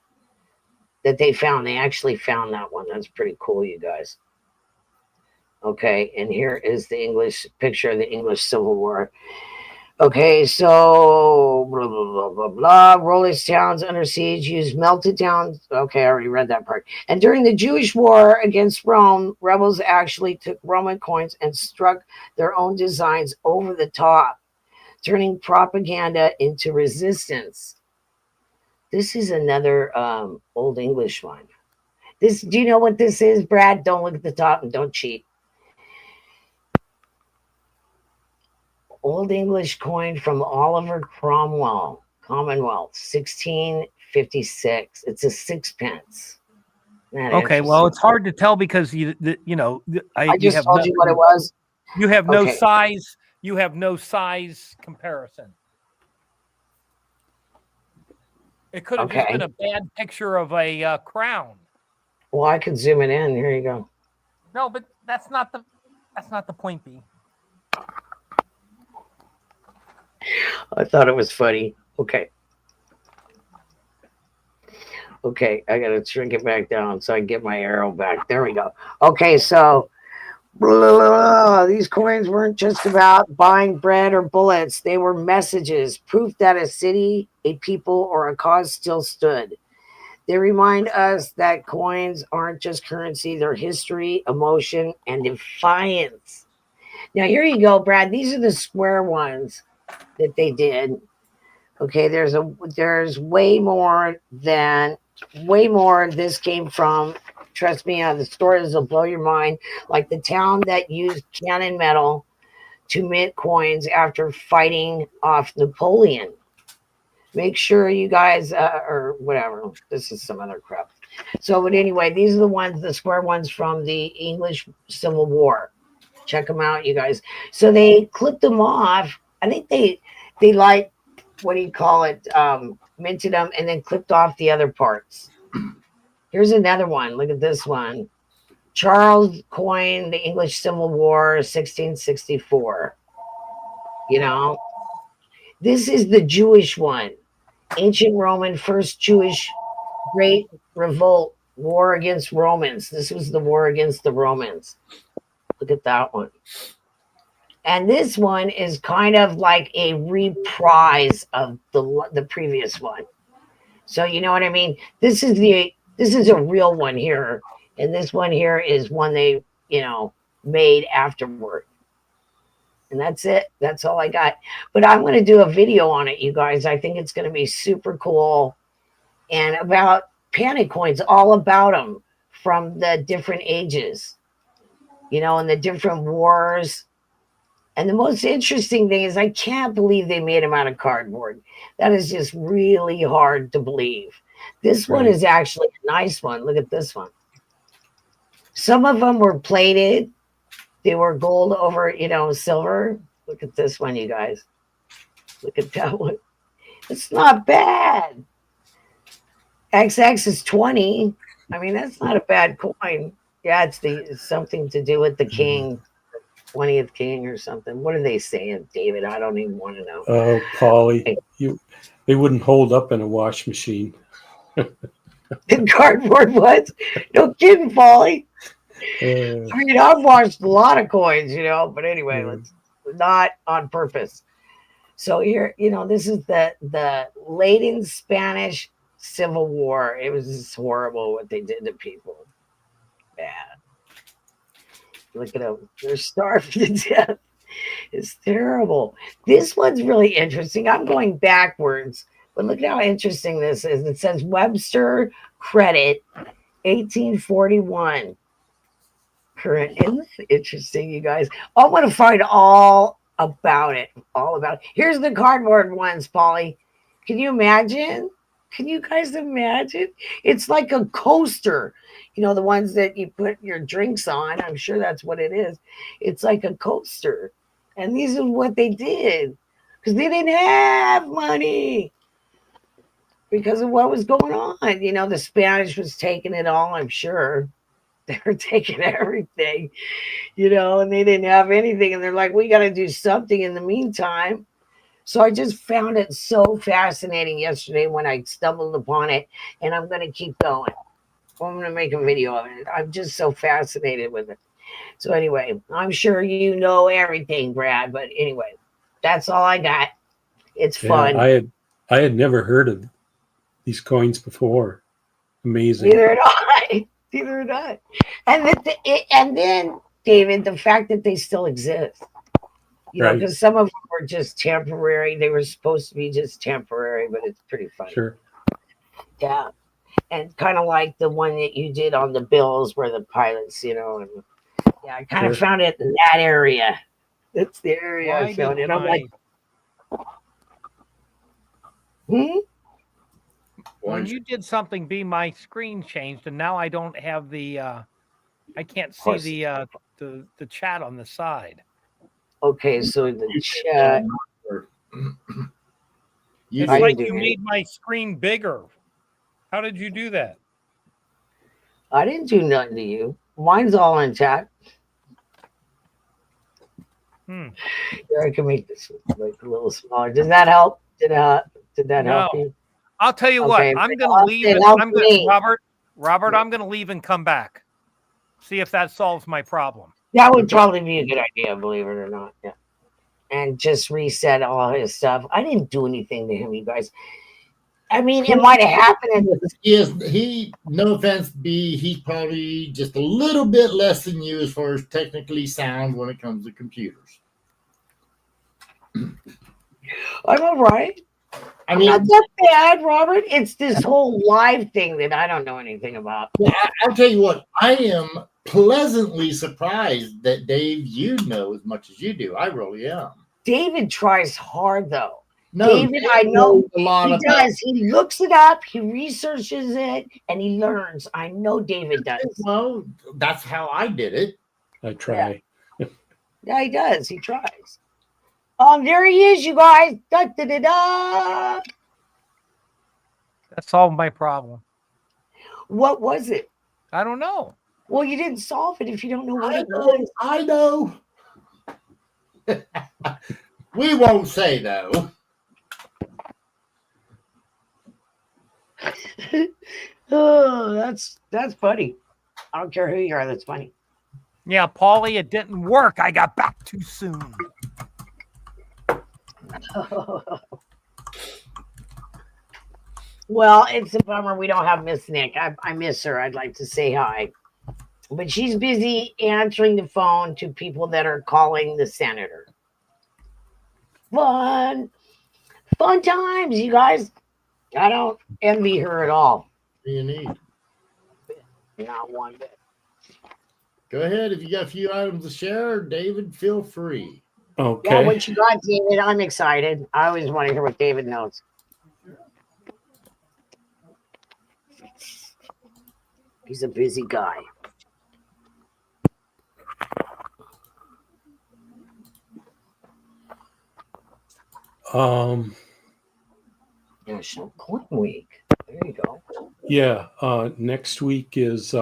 that they found. They actually found that one. That's pretty cool, you guys. Okay, and here is the English picture of the English Civil War. Okay, so blah blah blah blah blah. Rollers towns under siege used melted down. Okay, I already read that part. And during the Jewish war against Rome, rebels actually took Roman coins and struck their own designs over the top, turning propaganda into resistance. This is another Old English one. This, do you know what this is, Brad? Don't look at the top and don't cheat. Old English coin from Oliver Cromwell, Commonwealth, 1656. It's a sixpence. Okay, well, it's hard to tell because I just told you what it was. You have no size. You have no size comparison. It could have just been a bad picture of a crown. Well, I could zoom it in. Here you go. No, but that's not the point, B. I thought it was funny. Okay, I gotta shrink it back down so I can get my arrow back. There we go. Okay, so these coins weren't just about buying bread or bullets. They were messages, proof that a city, a people, or a cause still stood. They remind us that coins aren't just currency, they're history, emotion, and defiance. Now, here you go, Brad. These are the square ones that they did. Okay, there's way more. This came from, trust me, the stories will blow your mind. Like the town that used cannon metal to mint coins after fighting off Napoleon. Make sure you guys, or whatever, this is some other crap. So, but anyway, these are the square ones from the English Civil War. Check them out, you guys. So they clipped them off. I think they like, what do you call it? Minted them and then clipped off the other parts. Here's another one. Look at this one. Charles coined the English Civil War, 1664. This is the Jewish one. Ancient Roman, first Jewish great revolt, war against Romans. This was the war against the Romans. Look at that one. And this one is kind of like a reprise of the previous one. So you know what I mean? This is a real one here. And this one here is one they, made afterward. And that's it. That's all I got. But I'm going to do a video on it, you guys. I think it's going to be super cool. And about panic coins, all about them from the different ages, and the different wars. And the most interesting thing is I can't believe they made them out of cardboard. That is just really hard to believe. This one is actually a nice one. Look at this one. Some of them were plated. They were gold over, silver. Look at this one, you guys. Look at that one. It's not bad. XX is 20. I mean, that's not a bad coin. Yeah, it's something to do with the king, 20th king or something. What are they saying, David? I don't even want to know. Oh, Polly, they wouldn't hold up in a wash machine. The cardboard ones? No kidding, Polly. I mean, I've washed a lot of coins, but anyway, let's not on purpose. So here, this is the late in Spanish Civil War. It was just horrible what they did to people. Bad. Look at them. They're starved to death. It's terrible. This one's really interesting. I'm going backwards, but look at how interesting this is. It says Webster Credit, 1841. Current. Isn't that interesting, you guys? I want to find all about it. Here's the cardboard ones, Polly. Can you imagine? Can you guys imagine? It's like a coaster. You know, the ones that you put your drinks on. I'm sure that's what it is. It's like a coaster. And these are what they did because they didn't have money because of what was going on. You know, the Spanish was taking it all, I'm sure. They were taking everything, you know, and they didn't have anything. And they're like, we got to do something in the meantime. So I just found it so fascinating yesterday when I stumbled upon it, and I'm going to keep going. I'm going to make a video of it. I'm just so fascinated with it. So anyway, I'm sure you know everything, Brad, but anyway, that's all I got. It's fun. I had never heard of these coins before. Amazing. Neither had I. Neither had I. And then, David, the fact that they still exist. You know, because some of them were just temporary. They were supposed to be just temporary, but it's pretty funny. Sure. Yeah. And kind of like the one that you did on the bills where the pilots, you know, and yeah, I kind of found it in that area. That's the area I found it. I'm like, when you did something, my screen changed, and now I don't have the I can't see the chat on the side. Okay, so the chat. It's like you made my screen bigger. How did you do that? I didn't do nothing to you. Mine's all in chat. Here, I can make this like a little smaller. Does that help? Did that help you? I'll tell you what. I'm going to leave. Robert, I'm going to leave and come back. See if that solves my problem. That would probably be a good idea, believe it or not. Yeah. And just reset all his stuff. I didn't do anything to him, you guys. I mean, it might have happened. No offense, he's probably just a little bit less than you as far as technically sound when it comes to computers. I'm all right. I mean, not that bad, Robert. It's this whole live thing that I don't know anything about. Well, I'll tell you what, I am pleasantly surprised that Dave, you know as much as you do. I really am. David tries hard, though. No, David, I know he does. He looks it up, he researches it, and he learns. I know David does. Well, that's how I did it. I try. Yeah, he does. He tries. There he is, you guys. Da, da, da, da. That solved my problem. What was it? I don't know. Well, you didn't solve it if you don't know what it was. I know. We won't say, though. Oh, that's funny. I don't care who you are. That's funny. Yeah, Paulie, it didn't work. I got back too soon. Well, it's a bummer we don't have Miss Nick. I miss her. I'd like to say hi. But she's busy answering the phone to people that are calling the senator. Fun times, you guys. I don't envy her at all. What do you need? Not one bit. Go ahead. If you got a few items to share, David, feel free. Okay. Yeah, what you got, David? I'm excited. I always want to hear what David knows. He's a busy guy. National Coin Week. There you go. Yeah. Next week is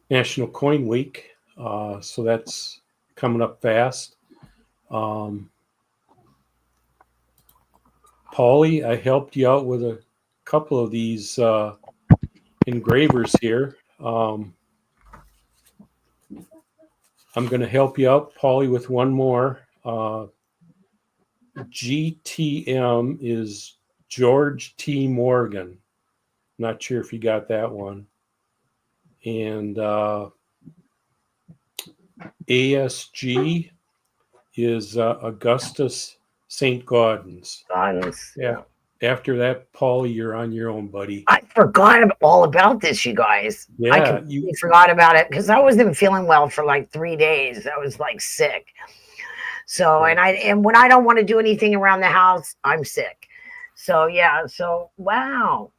National Coin Week. So that's coming up fast. Paulie, I helped you out with a couple of these engravers here. I'm going to help you out, Paulie, with one more. GTM is George T. Morgan. Not sure if you got that one. And ASG is Augustus St. Gaudens. Yeah. After that, Paulie, you're on your own, buddy. I forgot all about this, you guys. Yeah, I completely forgot about it because I wasn't feeling well for like 3 days. I was like sick. So, and when I don't want to do anything around the house, I'm sick. So yeah, so wow.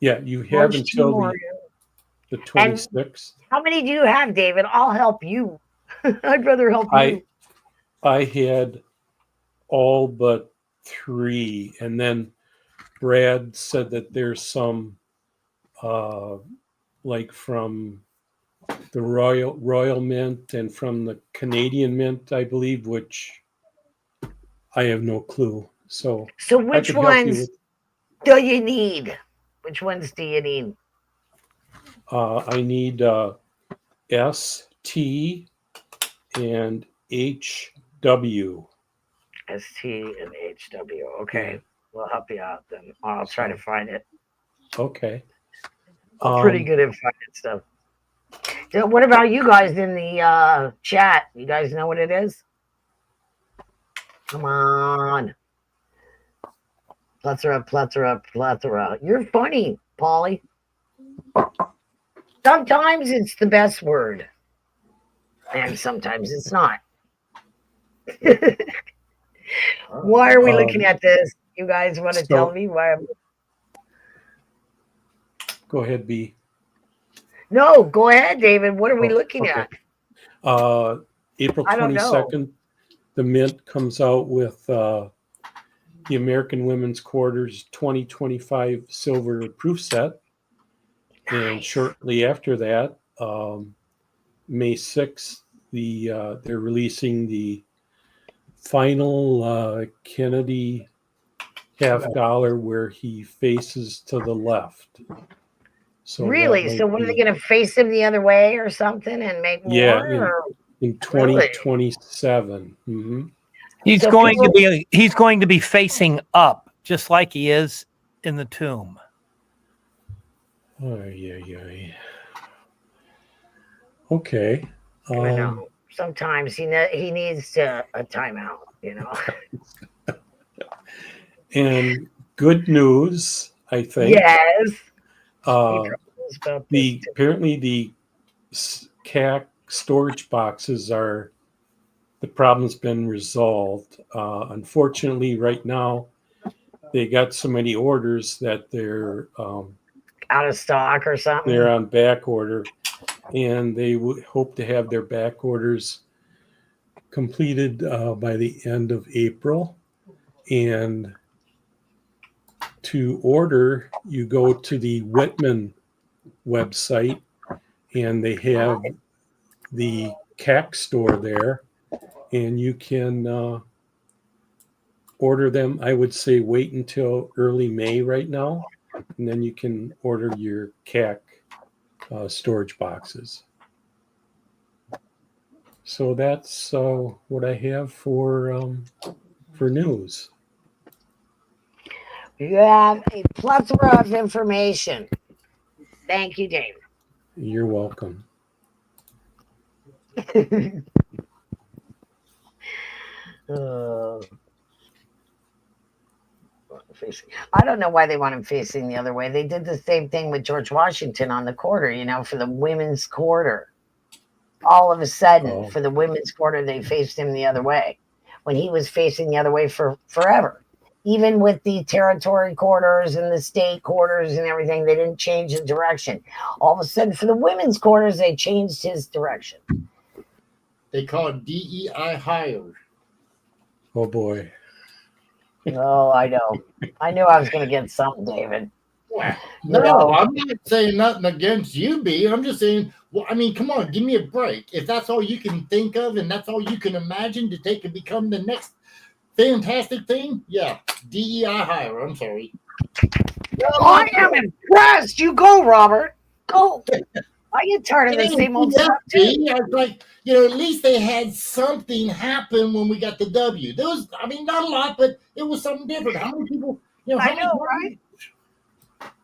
Yeah, you have March until Memorial. the 26th. How many do you have, David? I'll help you. I'd rather help you. I had all but 3, and then Brad said that there's some like from the Royal Mint and from the Canadian Mint, I believe, which I have no clue. So Which ones do you need? Which ones do you need? I need S, T, and HW. ST and HW. Okay. Yeah. We'll help you out then. I'll try to find it. Okay. I'm pretty good at finding stuff. So what about you guys in the chat? You guys know what it is? Come on. Plethora. You're funny, Polly. Sometimes it's the best word. And sometimes it's not. Why are we looking at this? You guys want to tell me why? Go ahead, B. No, go ahead, David. What are we looking at? April 22nd, the Mint comes out with the American Women's Quarters 2025 silver proof set. Nice. And shortly after that, May 6th, they're releasing the final Kennedy $50 where he faces to the left. So really? So what are they going to face him the other way or something and make more? Yeah, in 2027. Really? Mm-hmm. He's going to be facing up, just like he is in the tomb. Oh, yeah. Okay. I know. Sometimes he needs a timeout, you know. And good news, I think. Yes. Apparently the CAC storage boxes the problem's been resolved. Unfortunately, right now they got so many orders that they're out of stock or something. They're on back order, and they hope to have their back orders completed by the end of April. And to order, you go to the Whitman website, and they have the CAC store there, and you can order them. I would say wait until early May right now, and then you can order your CAC storage boxes. So that's what I have for news. You have a plethora of information. Thank you, Dave. You're welcome. I don't know why they want him facing the other way. They did the same thing with George Washington on the quarter, for the women's quarter. All of a sudden, for the women's quarter, they faced him the other way when he was facing the other way for forever. Even with the territory quarters and the state quarters and everything, they didn't change the direction. All of a sudden, for the women's quarters, they changed his direction. They call it DEI higher. Oh, boy. Oh, I know. I knew I was going to get something, David. No, I'm not saying nothing against you, B. I'm just saying, well, I mean, come on, give me a break. If that's all you can think of and that's all you can imagine to take and become the next fantastic thing, yeah, DEI higher. I'm sorry. I am impressed. You go, Robert. Go. I get tired of the same old stuff too. I was like, at least they had something happen when we got the W. There was, not a lot, but it was something different. How many people, I know, right?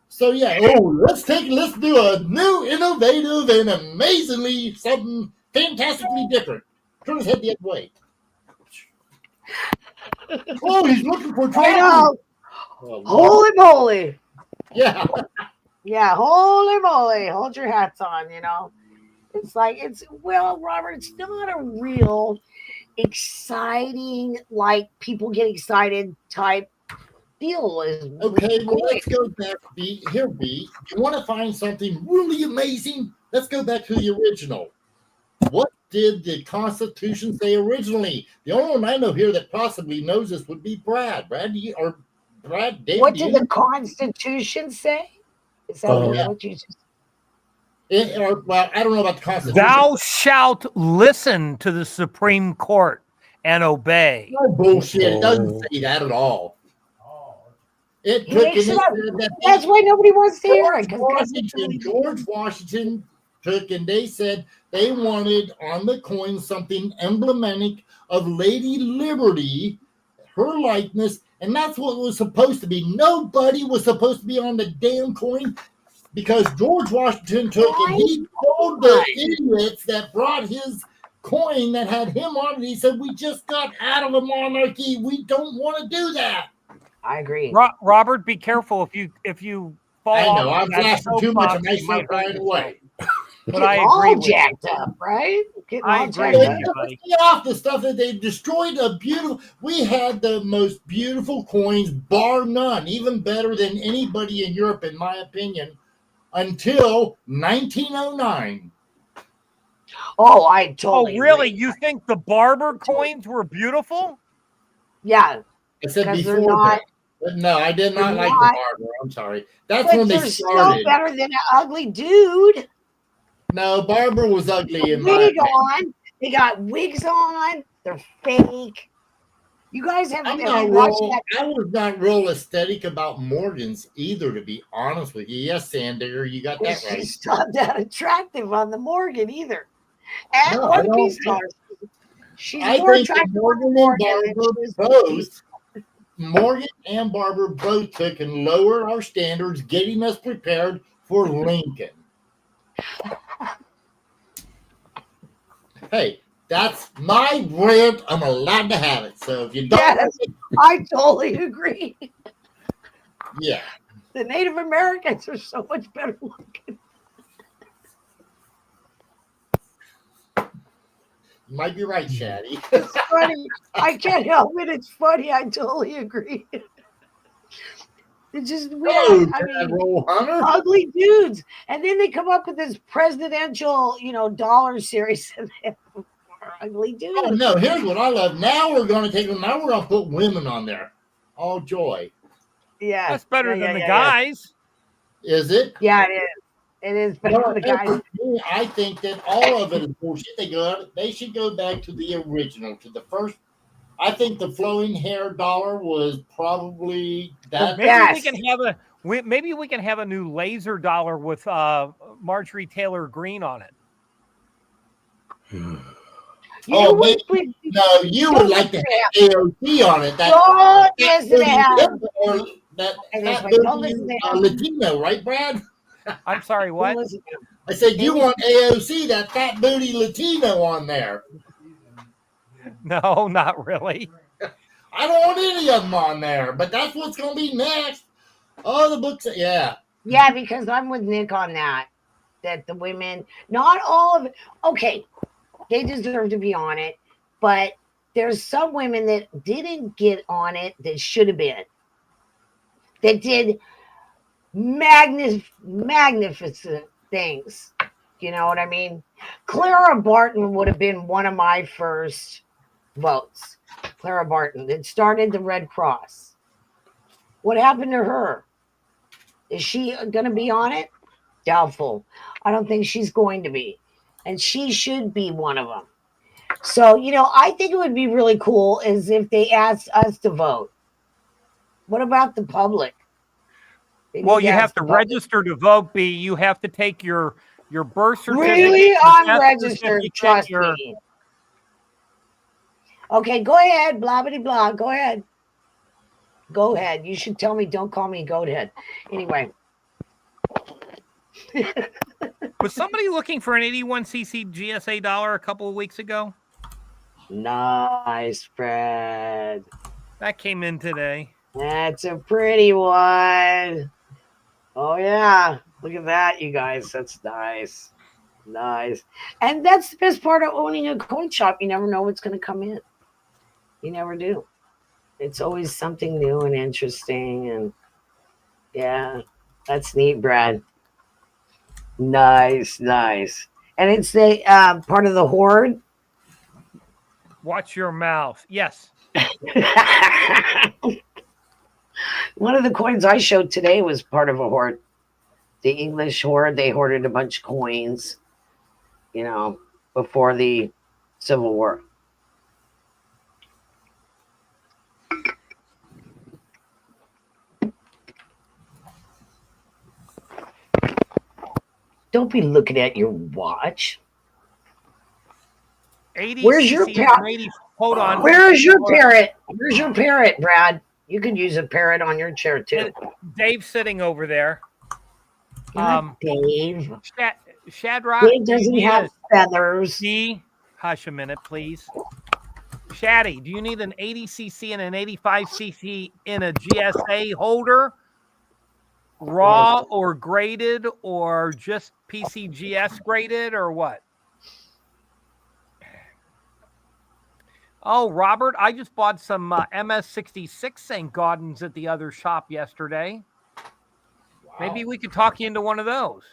So yeah, let's do a new, innovative, and amazingly something fantastically different. Turn his head the other way. He's looking for trouble. I know. Holy moly. Yeah. Yeah, holy moly. Hold your hats on, It's like, Robert, it's not a real exciting, like people get excited type. feel is Okay, well, coin. let's go back. B. You want to find something really amazing? Let's go back to the original. What did the Constitution say originally? The only one I know here that possibly knows this would be Brad. Brad, David, What did the Constitution say? Is that what you just? Well, I don't know about the Constitution. Thou shalt listen to the Supreme Court and obey. No bullshit. It doesn't say that at all. It took That's why nobody wants to hear it. George Washington took and they said they wanted on the coin something emblematic of Lady Liberty, her likeness, and that's what it was supposed to be. Nobody was supposed to be on the damn coin because George Washington took and he told the idiots that brought his coin that had him on it. He said, "We just got out of a monarchy. We don't want to do that." I agree. Robert, be careful if you fall. I know off I'm flashing too much. I might hurt right away. But I agree with jacked you. up, right? I agree with you, buddy. Get off the stuff that they've destroyed. We had the most beautiful coins, bar none, even better than anybody in Europe, in my opinion, until 1909. Oh, I totally. Oh, really? Agree. You think the barber coins were beautiful? Yeah. I said before that. But no, I did not like the barber. I'm sorry. That's when they started. Still better than an ugly dude. No, barber was ugly in my opinion. On. They got wigs on. They're fake. You guys haven't watched that. I was not real aesthetic about Morgan's either, to be honest with you. Yes, Sander, you got that right. She's not that attractive on the Morgan either. And One Piece daughter. She's more attractive Morgan and Barber both took and lowered our standards, getting us prepared for Lincoln. Hey, that's my rant. I'm allowed to have it. So if you don't, I totally agree. Yeah, the Native Americans are so much better looking. You might be right, Shaddy. It's funny. I can't help it. It's funny. I totally agree. It's just weird. Ugly dudes. And then they come up with this presidential, dollar series and they have ugly dudes. Oh, no, here's what I love. Now we're going to put women on there. All joy. Yeah. That's better than the guys. Is it? Yeah, it is. It is better than the guys. I think that all of it is bullshit. They should go back to the original, to the first. I think the flowing hair dollar was probably that. Maybe we can have a new laser dollar with Marjorie Taylor Greene on it. You would like to have AOC on it. That Latino, right, Brad? I'm sorry, what? I said you want AOC, that fat booty Latino on there. No, not really. I don't want any of them on there, but that's what's going to be next. Oh, the books, yeah. Yeah, because I'm with Nick on that. That the women, not all of it, okay, they deserve to be on it, but there's some women that didn't get on it that should have been. That did magnificent things. You know what I mean? Clara Barton would have been one of my first votes. Clara Barton. It started the Red Cross. What happened to her? Is she going to be on it? Doubtful. I don't think she's going to be. And she should be one of them. So, I think it would be really cool is if they asked us to vote. What about the public? Well, you have to register to vote, B. You have to take your birth certificate. Really? I'm registered. Trust me. Okay, go ahead. Blah, blah, blah. Go ahead. Go ahead. You should tell me, don't call me Goathead. Anyway. Was somebody looking for an 81cc GSA dollar a couple of weeks ago? Nice, Fred. That came in today. That's a pretty one. Oh, yeah. Look at that, you guys. That's nice. Nice. And that's the best part of owning a coin shop. You never know what's going to come in. You never do. It's always something new and interesting, and yeah, that's neat, Brad. Nice, nice. And it's the part of the horde. Watch your mouth. Yes. One of the coins I showed today was part of a horde. The English horde, they hoarded a bunch of coins, before the Civil War. Don't be looking at your watch. 80 Where's your CC parrot? 80, hold on. Where's your parrot? Where's your parrot, Brad? You can use a parrot on your chair too. Dave's sitting over there. Dave. Shadrach. Dave doesn't have feathers. Hush a minute, please. Shaddy, do you need an 80cc and an 85cc in a GSA holder? Raw or graded or just PCGS graded or what? Oh, Robert, I just bought some MS66 St. Gaudens at the other shop yesterday. Wow. Maybe we could talk you into one of those.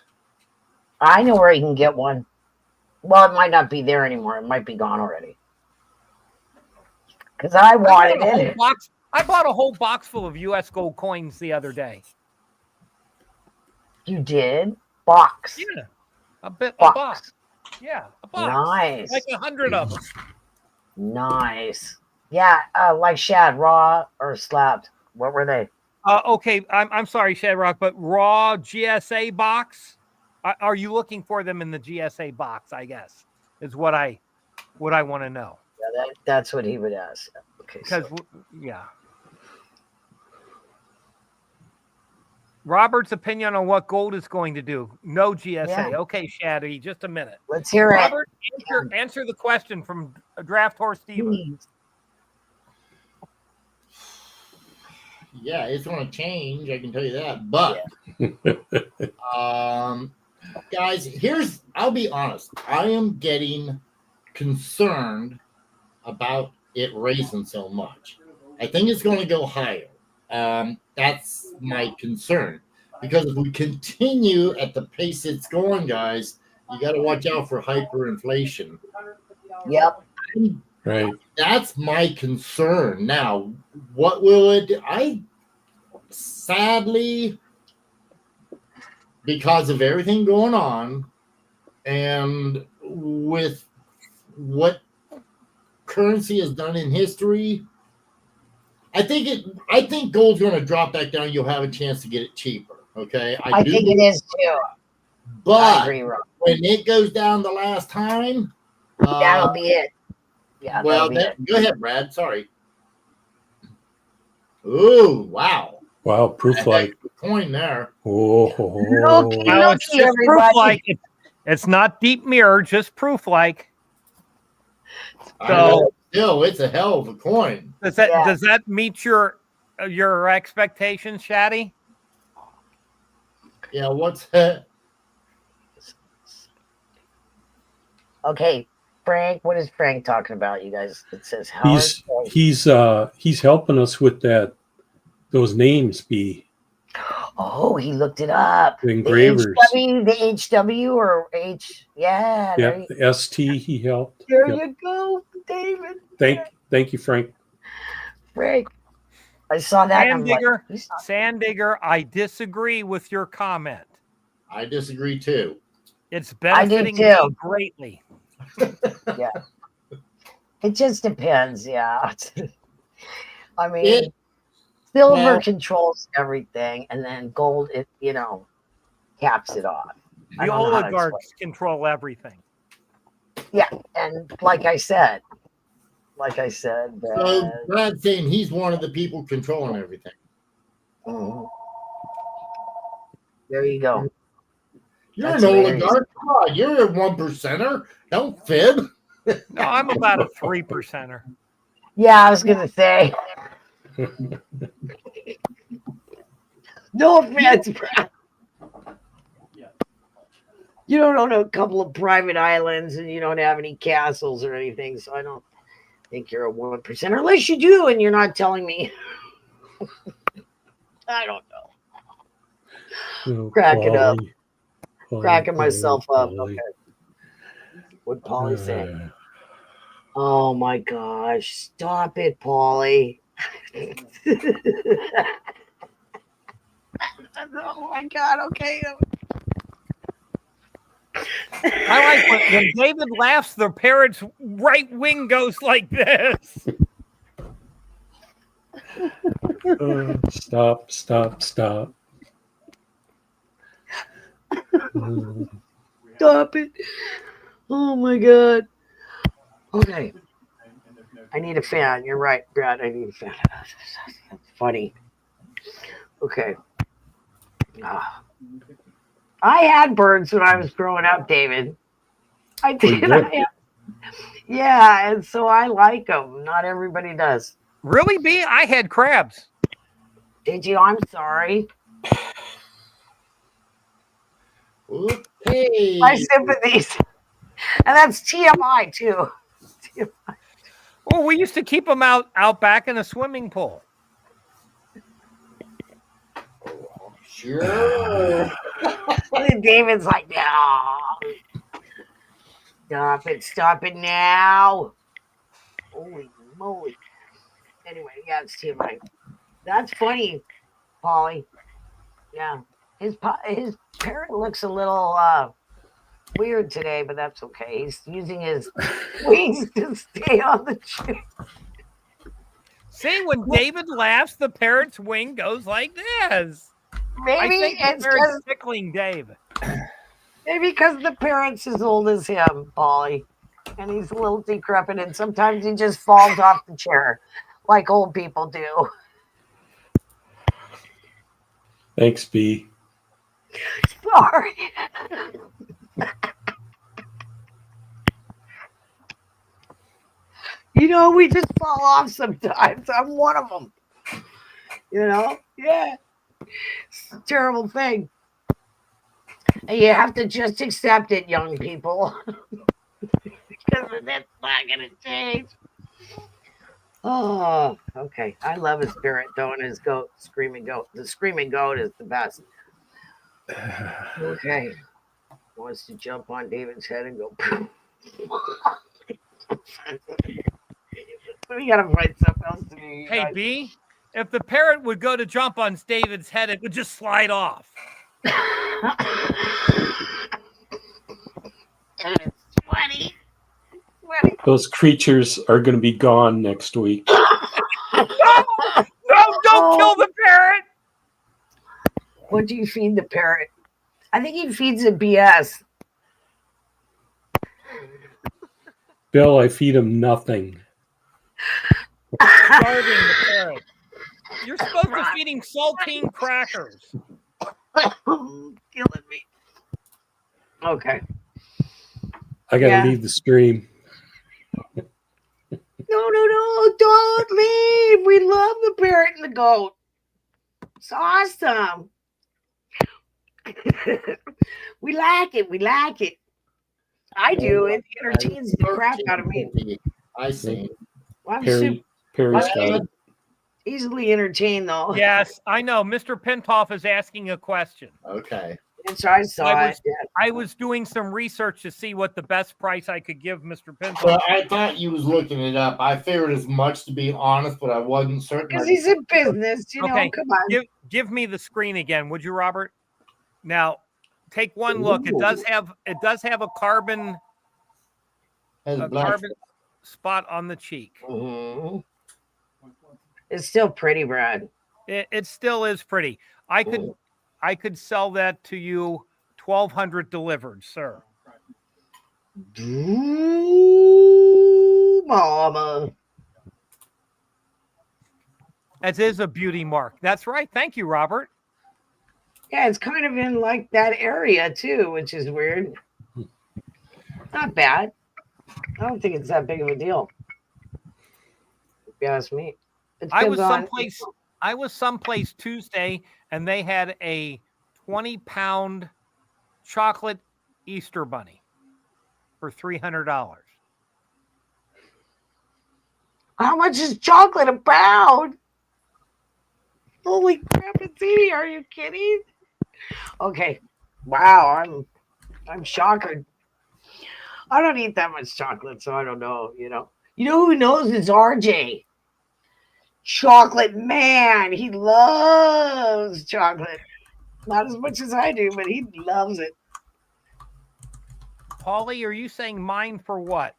I know where you can get one. Well, it might not be there anymore. It might be gone already. Because I wanted it. I bought a whole box full of U.S. gold coins the other day. You did? Box? Yeah. A box. Yeah, a box. Nice. Like 100 of them. Nice. Yeah, like shad, raw or slabbed. What were they? Okay, I'm sorry, Shadrock, but raw GSA box. Are you looking for them in the GSA box? I guess is what I want to know. Yeah, that's what he would ask. Okay, because yeah. Robert's opinion on what gold is going to do. No GSA. Yeah. Okay, Shaddy, just a minute. Let's hear Robert, answer the question from Draft Horse Steven. Yeah, it's going to change. I can tell you that. But, guys, I'll be honest. I am getting concerned about it raising so much. I think it's going to go higher. That's my concern, because if we continue at the pace it's going, guys, you got to watch out for hyperinflation. Yep. Right. That's my concern. Now, what will it do? Sadly, because of everything going on and with what currency has done in history, I think gold's going to drop back down. You'll have a chance to get it cheaper. Okay, I think it is too. But when it goes down the last time, that'll be it. Yeah. Well, go ahead, Brad. Sorry. Ooh, wow. Wow, proof like coin there. Oh, it's just proof like. It's not deep mirror, just proof like. So. Still, it's a hell of a coin. Does that meet your expectations, Shaddy? Yeah, what's that? Okay, Frank, what is Frank talking about? You guys, it says he's helping us with those names be. Oh, he looked it up. The engravers. The HW or H. Yeah. Yeah, the ST he helped. There you go, David. Thank you, Frank. Frank. I saw that. Sand Digger, I disagree with your comment. I disagree too. It's benefiting me greatly. Yeah. It just depends, yeah. I mean, silver controls everything, and then gold, caps it off. The oligarchs control everything. Yeah, and like I said, so Brad's saying he's one of the people controlling everything. Mm-hmm. There you go. You're an oligarch. Oh, you're a 1%er. Don't fib. No, I'm about a 3%er. Yeah, I was gonna say. No offense, Brad. You don't own a couple of private islands, and you don't have any castles or anything, so I don't. think you're a 1%, or at least you do, and you're not telling me. I don't know. Oh, Cracking up. Polly, Cracking myself up. Polly. Okay. What'd Polly say? Oh my gosh. Stop it, Polly. Oh my God. Okay. I like when David laughs, the parrot's right wing goes like this. Stop. Stop it. Oh my God. Okay. I need a fan. You're right, Brad. I need a fan. That's funny. Okay. I had birds when I was growing up, David. I did. Yeah, and so I like them. Not everybody does. Really, B? I had crabs. Did you? I'm sorry. Okay. My sympathies. And that's TMI too. Well, we used to keep them out back in a swimming pool. Sure. And David's like, no. Stop it now. Holy moly. Anyway, yeah, it's TMI. That's funny, Polly. Yeah. His parrot looks a little weird today, but that's okay. He's using his wings to stay on the tree. See, when David laughs, the parrot's wing goes like this. Maybe I think the it's parrot's tickling Dave. maybe because the parrot's as old as him, Polly, and he's a little decrepit, and sometimes he just falls off the chair like old people do. Thanks, B. Sorry. You know, we just fall off sometimes. I'm one of them. You know? Yeah. It's a terrible thing. And you have to just accept it, young people. Because that's not going to change. Oh, okay. I love his spirit, though, and his goat, screaming goat. The screaming goat is the best. Okay. Wants to jump on David's head and go. We gotta find something else to do. Hey, B, if the parrot would go to jump on David's head, it would just slide off. It's funny. Those creatures are going to be gone next week. No, don't kill the parrot. What do you feed the parrot? I think he feeds it BS. Bill, I feed him nothing. Starving the parrot. You're supposed to feed him saltine crackers. Killing me. Okay. I got to leave the stream. No, don't leave. We love the parrot and the goat. It's awesome. We like it. I do. It entertains the crap out of me. I see. Well, Perry's got it. Easily entertained, though. Yes, I know. Mr. Pintoff is asking a question. Okay. Yes, I saw it. Yeah. I was doing some research to see what the best price I could give Mr. Pintoff. Well, I thought you was looking it up. I figured as much, to be honest, but I wasn't certain. Because he's in business, you know. Okay, Come on. Give me the screen again, would you, Robert? Now, take one look. It does have a carbon spot on the cheek. Mm-hmm. It's still pretty, Brad. It still is pretty. I could sell that to you, 1,200 delivered, sir. Ooh, mama. That is a beauty mark. That's right. Thank you, Robert. Yeah, it's kind of in like that area too, which is weird. Not bad. I don't think it's that big of a deal. If you ask me. I was someplace Tuesday, and they had a 20-pound chocolate Easter bunny for $300. How much is chocolate a pound? Holy crap, Ziti, are you kidding? Okay. Wow, I'm shocked. I don't eat that much chocolate, so I don't know, You know who knows? It's RJ. Chocolate man. He loves chocolate. Not as much as I do, but he loves it. Paulie, are you saying mine for what?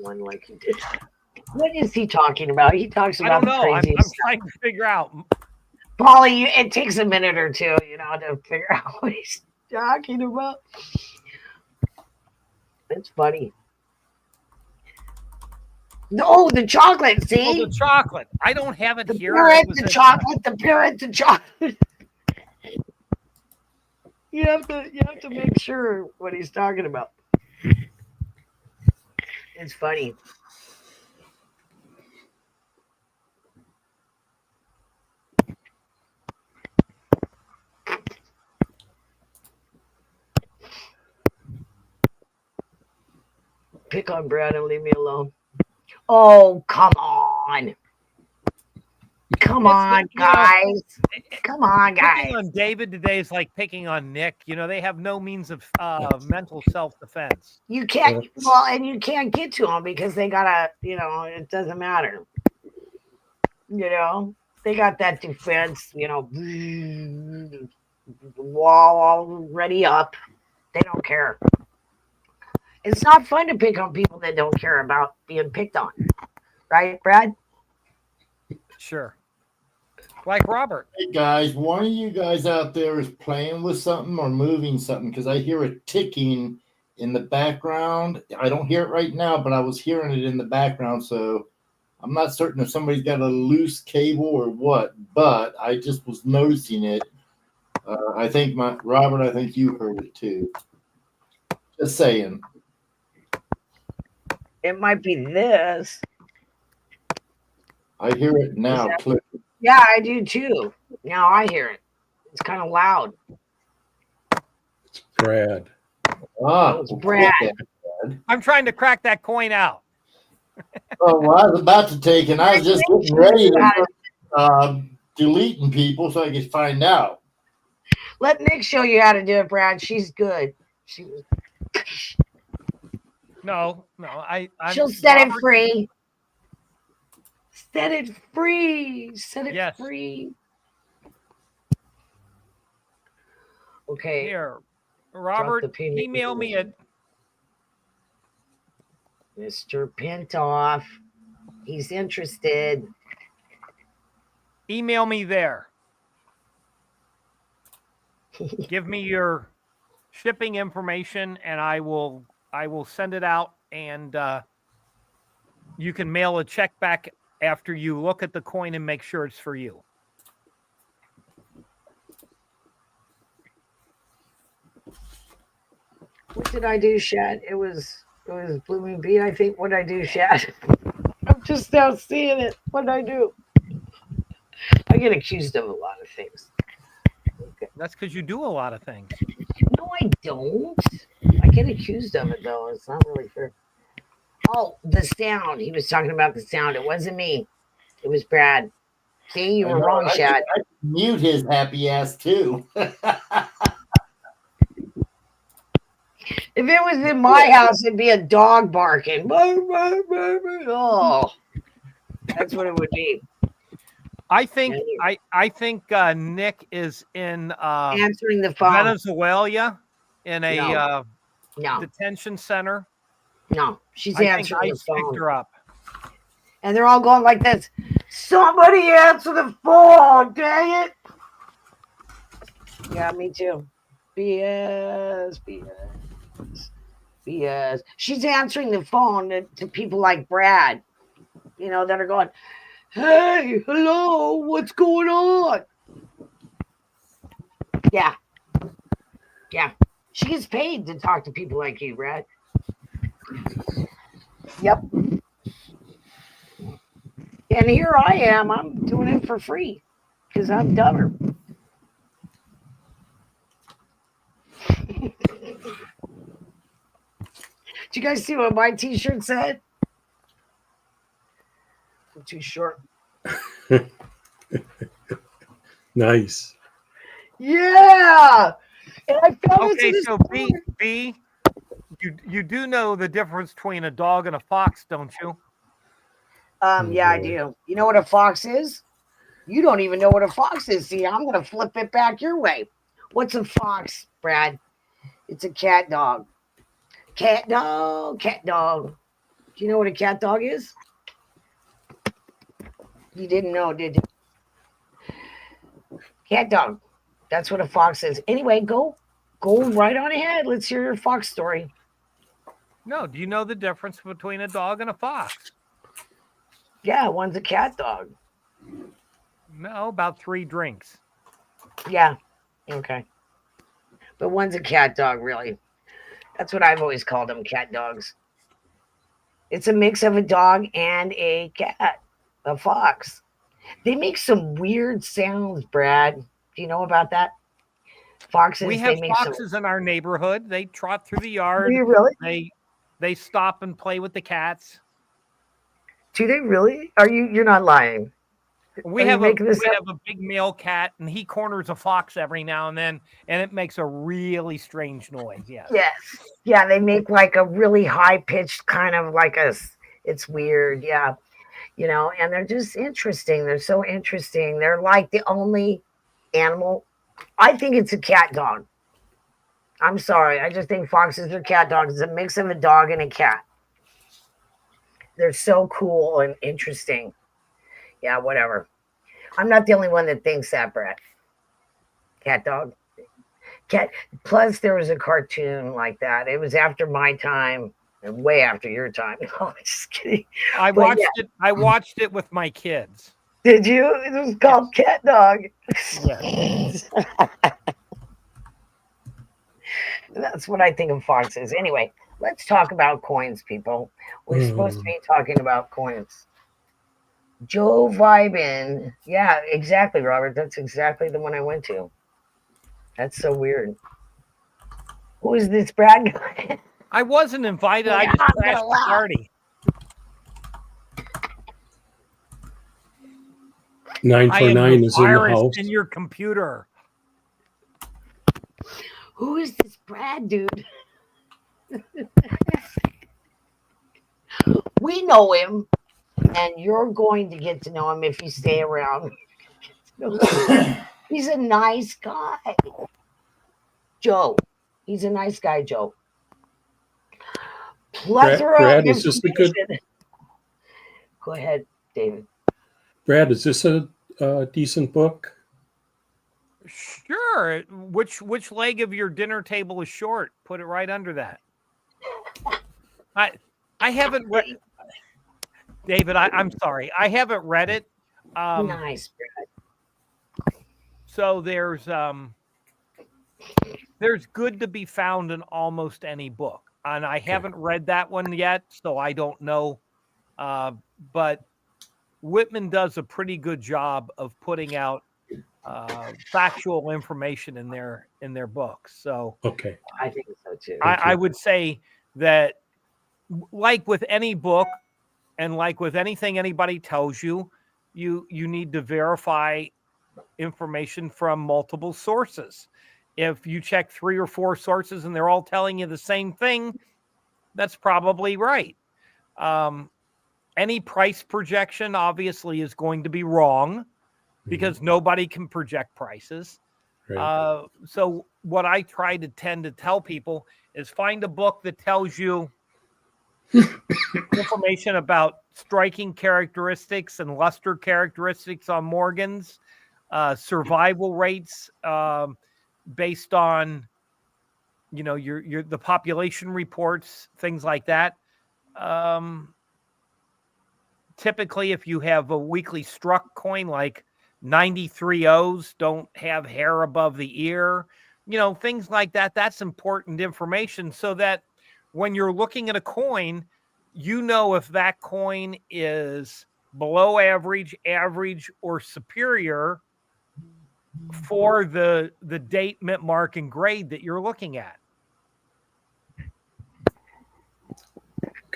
One like he did. What is he talking about? He talks about I don't know. I'm stuff. trying to figure out. Paulie, it takes a minute or two, to figure out what he's talking about. It's funny. Oh, the chocolate, see? Oh, the chocolate. I don't have it the here. Parrot, the chocolate, the parrot, the chocolate. You have to make sure what he's talking about. It's funny. Pick on Brad and leave me alone. Oh, come on. Come on, guys. Come on, guys. Picking on David today is like picking on Nick. They have no means of mental self-defense. You can't, and you can't get to them because they gotta, it doesn't matter. They got that defense, wall already up. They don't care. It's not fun to pick on people that don't care about being picked on. Right, Brad? Sure. Like Robert. Hey guys, one of you guys out there is playing with something or moving something because I hear a ticking in the background. I don't hear it right now, but I was hearing it in the background, so I'm not certain if somebody's got a loose cable or what, but I just was noticing it. I think Robert, I think you heard it too. Just saying. It might be this. I hear it now. Yeah, I do too. Now I hear it. It's kind of loud. It's Brad. It's Brad. I'm trying to crack that coin out. Oh, well, I was about to take it. I was just getting ready to deleting people so I could find out. Let Nick show you how to do it, Brad. She's good. No. She'll set it free. Set it free. Set it free. Okay. Here, Robert, email me at Mr. Pintoff. He's interested. Email me there. Give me your shipping information, and I will send it out, and you can mail a check back after you look at the coin and make sure it's for you. What did I do, Shad? It was Blooming Bee, I think. What did I do, Shad? I'm just now seeing it. What did I do? I get accused of a lot of things. Okay. That's because you do a lot of things. No, I don't. I get accused of it, though. It's not really fair. Oh, the sound. He was talking about the sound. It wasn't me. It was Brad. See, you were wrong, Shad. I mute his happy ass, too. If it was in my house, it'd be a dog barking. Oh, that's what it would be. I think Nick is in answering the phone. Venezuela in a no. detention center. No, she's answering the phone. Picked her up. And they're all going like this. Somebody answer the phone, dang it. Yeah, me too. BS. She's answering the phone to people like Brad, that are going, hey, hello, what's going on? Yeah. She gets paid to talk to people like you, Brad. Yep. And here I am. I'm doing it for free because I'm dumber. you guys see what my t-shirt said? I'm too short. Nice. Yeah. And I found Okay, it so B, you do know the difference between a dog and a fox, don't you? Yeah, I do. You know what a fox is? You don't even know what a fox is. See, I'm gonna flip it back your way. What's a fox, Brad? It's a cat dog. Cat dog, cat dog. Do you know what a cat dog is? You didn't know, did you? Cat dog. That's what a fox is. Anyway, go right on ahead. Let's hear your fox story. No, do you know the difference between a dog and a fox? Yeah, one's a cat dog. No, about 3 drinks. Yeah. Okay. But one's a cat dog, really. That's what I've always called them, cat dogs. It's a mix of a dog and a cat, a fox. They make some weird sounds, Brad. Do you know about that? Foxes, We have they make foxes in our neighborhood. They trot through the yard. Do you really? They stop and play with the cats. Do they really? You're not lying. We have a big male cat, and he corners a fox every now and then, and it makes a really strange noise. Yes. Yes. Yeah, they make like a really high pitched kind of like it's weird. Yeah. You know, and they're just interesting. They're so interesting. They're like the only animal. I think it's a cat dog. I'm sorry. I just think foxes are cat dogs. It's a mix of a dog and a cat. They're so cool and interesting. Yeah, whatever. I'm not the only one that thinks that, Brett. Cat dog. Cat. Plus, there was a cartoon like that. It was after my time and way after your time. No, I'm just kidding. I watched it with my kids. Did you? It was called Cat Dog. Yes. That's what I think of foxes. Anyway, let's talk about coins, people. We're supposed to be talking about coins. Joe Vibin. Yeah, exactly, Robert. That's exactly the one I went to. That's so weird. Who is this Brad guy? I wasn't invited. I just crashed the party. 949 is in the house. In your computer. Who is this Brad dude? We know him, and you're going to get to know him if you stay around. He's a nice guy. Joe. He's a nice guy, Joe. Brad, is this a good... Go ahead, David. Brad, is this a decent book? Sure. Which leg of your dinner table is short? Put it right under that. I haven't read... David, I'm sorry. I haven't read it. Nice, Brad. So there's good to be found in almost any book. And I haven't read that one yet, so I don't know. But Whitman does a pretty good job of putting out factual information in their books. So okay, I think so too. I would say that, like with any book, and like with anything anybody tells you, you need to verify information from multiple sources. If you check 3 or 4 sources and they're all telling you the same thing, that's probably right. Any price projection obviously is going to be wrong because nobody can project prices. Right. So what I try to tend to tell people is find a book that tells you information about striking characteristics and luster characteristics on Morgans, survival rates based on, your the population reports, things like that. Typically, if you have a weakly struck coin like 93 O's don't have hair above the ear, things like that, that's important information so that when you're looking at a coin, if that coin is below average, or superior for the date, mint, mark, and grade that you're looking at.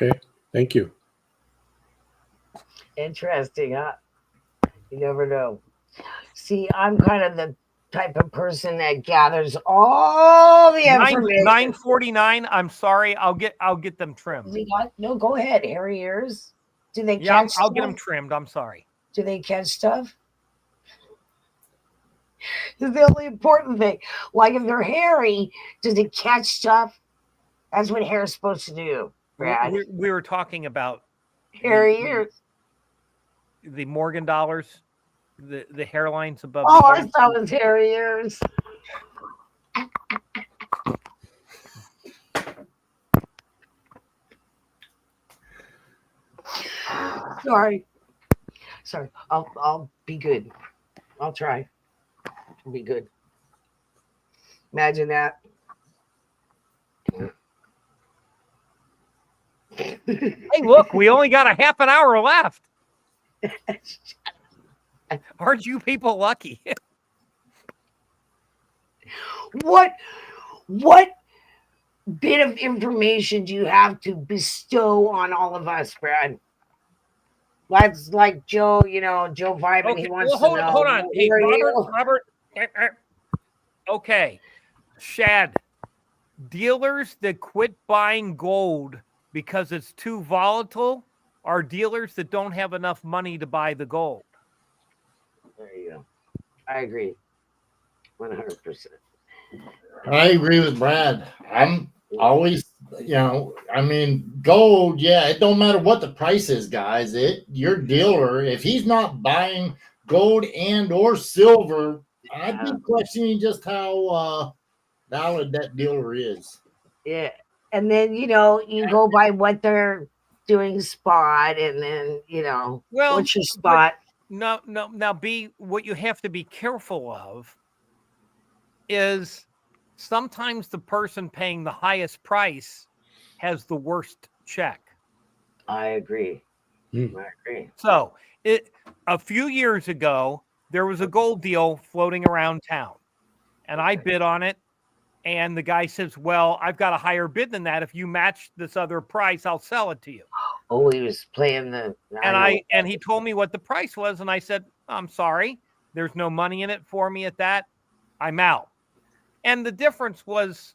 Okay. Thank you. Interesting, huh? You never know. See, I'm kind of the type of person that gathers all the information. 949. I'm sorry. I'll get them trimmed. No, go ahead. Hairy ears. Do they Yeah, catch I'll get stuff? them trimmed. I'm sorry. Do they catch stuff? It's the only important thing. Like if they're hairy, does it catch stuff? That's what hair is supposed to do, Brad. We were talking about Hairy ears. The Morgan dollars, the hairlines above. Oh, the I thought it was hairy ears. Sorry. I'll be good. I'll try. I'll be good. Imagine that. Hey, look, we only got a half an hour left. Aren't you people lucky? What bit of information do you have to bestow on all of us, Brad? That's like Joe, Joe Vyman. Okay, He wants hold to know. Hold on. Hey, Robert. Okay. Shad, dealers that quit buying gold because it's too volatile are dealers that don't have enough money to buy the gold. There you go. I agree. 100%. I agree with Brad. I'm always, gold, yeah, it don't matter what the price is, guys. Your dealer, if he's not buying gold and or silver, I'd be questioning just how valid that dealer is. Yeah. And then, you go by what they're doing spot, and then, what's your spot? No. Now, what you have to be careful of is sometimes the person paying the highest price has the worst check. I agree. I agree. So a few years ago, there was a gold deal floating around town, and I bid on it. And the guy says, well, I've got a higher bid than that. If you match this other price, I'll sell it to you. Oh, he was playing and he told me what the price was. And I said, I'm sorry, there's no money in it for me at that. I'm out. And the difference was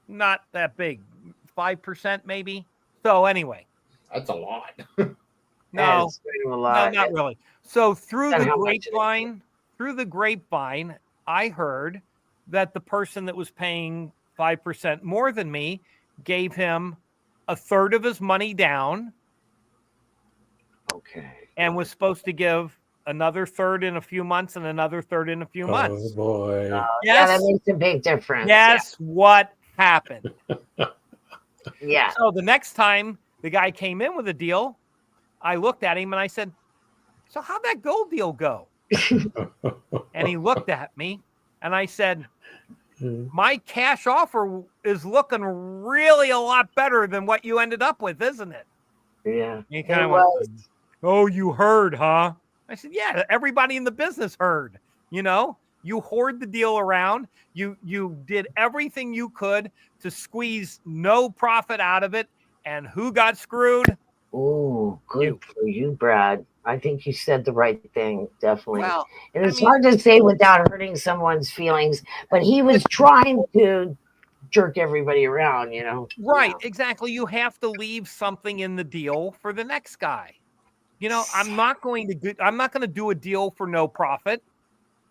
not that big, 5% maybe. So anyway. That's a lot. No, not really. So through the grapevine, I heard that the person that was paying 5% more than me gave him a third of his money down. Okay. And was supposed to give another third in a few months and another third in a few months. Oh, boy. Yes. Yeah, that makes a big difference. Guess what happened? Yeah. So the next time the guy came in with a deal, I looked at him and I said, so how'd that gold deal go? And he looked at me and I said, my cash offer is looking really a lot better than what you ended up with, isn't it? Yeah. He kind of went, oh, you heard, huh? I said, yeah, everybody in the business heard. You hoard the deal around. You did everything you could to squeeze no profit out of it. And who got screwed? Oh, good for you, Brad. I think you said the right thing, definitely. Well, and it's hard to say without hurting someone's feelings, but he was trying to jerk everybody around, Right, exactly. You have to leave something in the deal for the next guy. I'm not going to do a deal for no profit.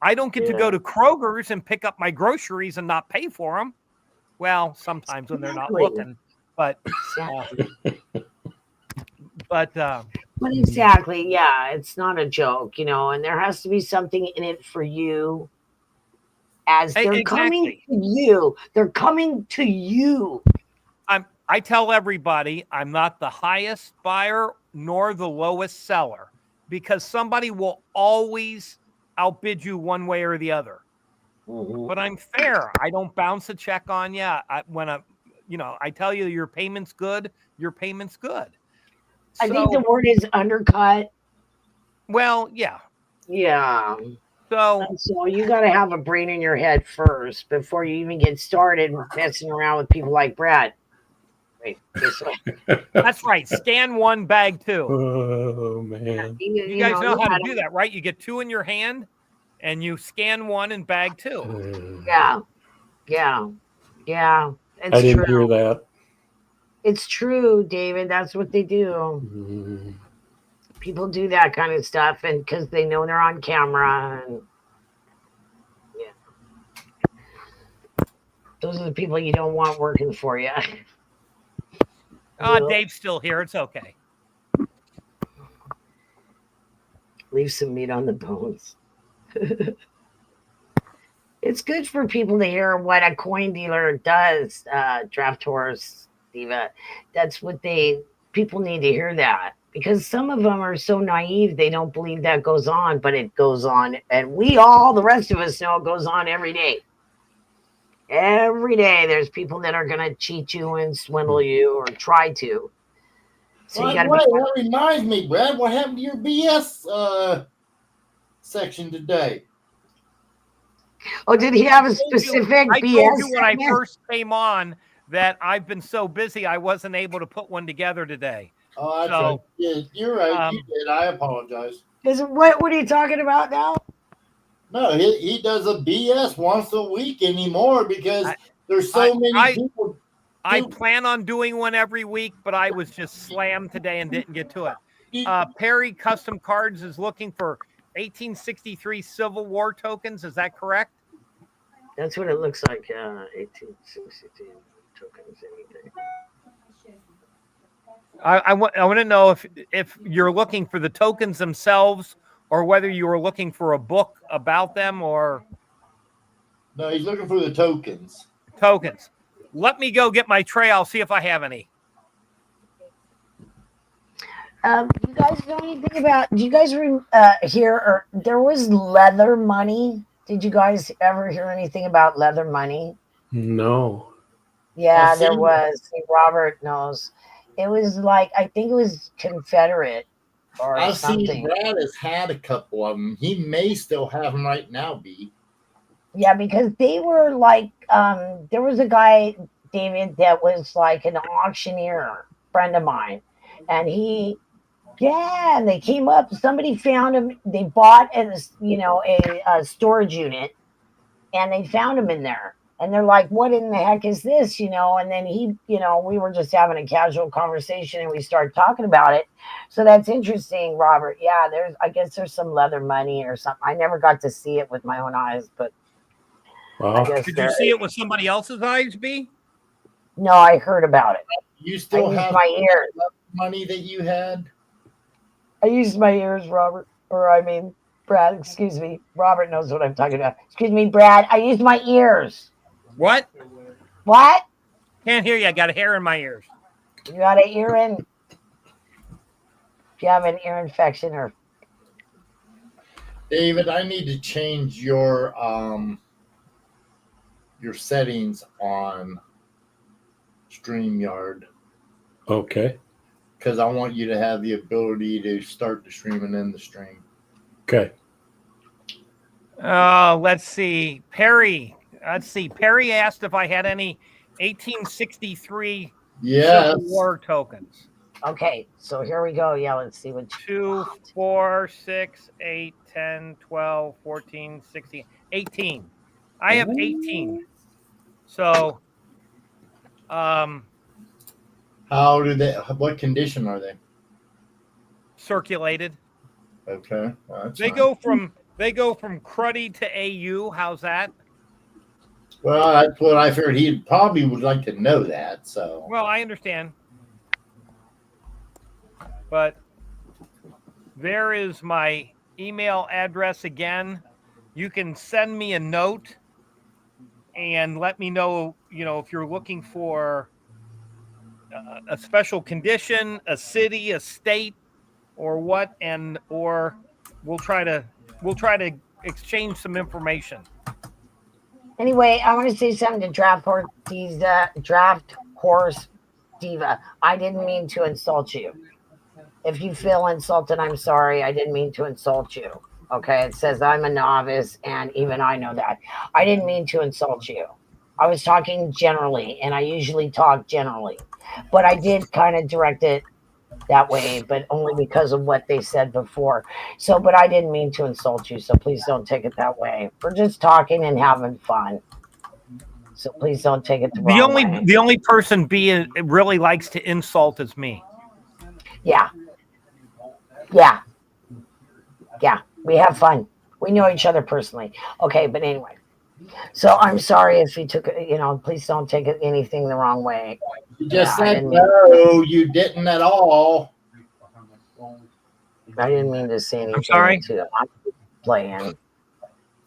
I don't get to go to Kroger's and pick up my groceries and not pay for them. Well, sometimes when they're not looking, but exactly, yeah, it's not a joke, and there has to be something in it for you as they're coming to you. They're coming to you. I tell everybody I'm not the highest buyer nor the lowest seller, because somebody will always outbid you one way or the other. Mm-hmm. But I'm fair. I don't bounce a check on you. I tell you your payment's good, your payment's good. I think the word is undercut. Well, yeah. Yeah. So you got to have a brain in your head first before you even get started messing around with people like Brad. Wait, this way. That's right. Scan 1, bag 2. Oh man. You guys know how to do that, right? You get 2 in your hand, and you scan 1 and bag 2. Yeah. It's I didn't true. hear that. It's true, David. That's what they do. Mm. People do that kind of stuff, and because they know they're on camera, and those are the people you don't want working for you. Dave's still here. It's okay. Leave some meat on the bones. It's good for people to hear what a coin dealer does, Draft Horse Diva. That's what people need to hear that, because some of them are so naive they don't believe that goes on, but it goes on, and the rest of us know it goes on every day. Every day there's people that are going to cheat you and swindle you or try to. So you got to be. That reminds me, Brad, what happened to your BS section today? Oh, did he have a specific I BS? told you when I first came on that I've been so busy I wasn't able to put one together today. Oh, that's right. Yeah, you're right. You did. I apologize. What are you talking about now? No, he does a BS once a week anymore because there's so many people. I plan on doing one every week, but I was just slammed today and didn't get to it. Perry Custom Cards is looking for 1863 Civil War tokens. Is that correct? That's what it looks like. 1863 tokens. Anything. I want to know if you're looking for the tokens themselves or whether you were looking for a book about them or. No, he's looking for the tokens. Tokens. Let me go get my tray. I'll see if I have any. You guys know anything about? Do you guys hear? Or there was leather money. Did you guys ever hear anything about leather money? No. Yeah, there was. Robert knows. It was like, I think it was Confederate or I've something. seen Brad has had a couple of them. He may still have them right now, B. Yeah, because they were like, there was a guy, David, that was like an auctioneer, friend of mine, and and they came up. Somebody found him. They bought a storage unit, and they found him in there. And they're like, "What in the heck is this?" And then we were just having a casual conversation, and we started talking about it. So that's interesting, Robert. Yeah, I guess there's some leather money or something. I never got to see it with my own eyes, but. Wow. Did you see it with somebody else's eyes, B? No, I heard about it. You still have my ears. Money that you had? I used my ears, Robert. Brad, excuse me. Robert knows what I'm talking about. Excuse me, Brad. I used my ears. What? What? Can't hear you. I got a hair in my ears. You got an ear in? If you have an ear infection or. David, I need to change your settings on StreamYard. Okay. Because I want you to have the ability to start the stream and end the stream. Okay. Let's see. Perry asked if I had any 1863 Civil War tokens. Okay, so here we go. Yeah, let's see what 2, 4, 6, 8, 10, 12, 14, 16, 18. I have 18. So, what condition are they? Circulated. Okay. Well, they go from cruddy to AU. How's that? Well, that's what I figured. He probably would like to know that. So. Well, I understand. But there is my email address again. You can send me a note and let me know, if you're looking for a special condition, a city, a state, or what, or we'll try to exchange some information. Anyway, I want to say something to Draft Horse Diva. I didn't mean to insult you. If you feel insulted, I'm sorry. I didn't mean to insult you. Okay, it says I'm a novice, and even I know that. I didn't mean to insult you. I was talking generally, and I usually talk generally, but I did kind of direct it that way, but only because of what they said before. So, but I didn't mean to insult you, so please don't take it that way. We're just talking and having fun. So please don't take it the wrong way. The only person B really likes to insult is me. Yeah. We have fun. We know each other personally. Okay, but anyway. So I'm sorry if you took it, please don't take it anything the wrong way. You just said no, you didn't at all. I didn't mean to say anything. I'm sorry. I'm playing.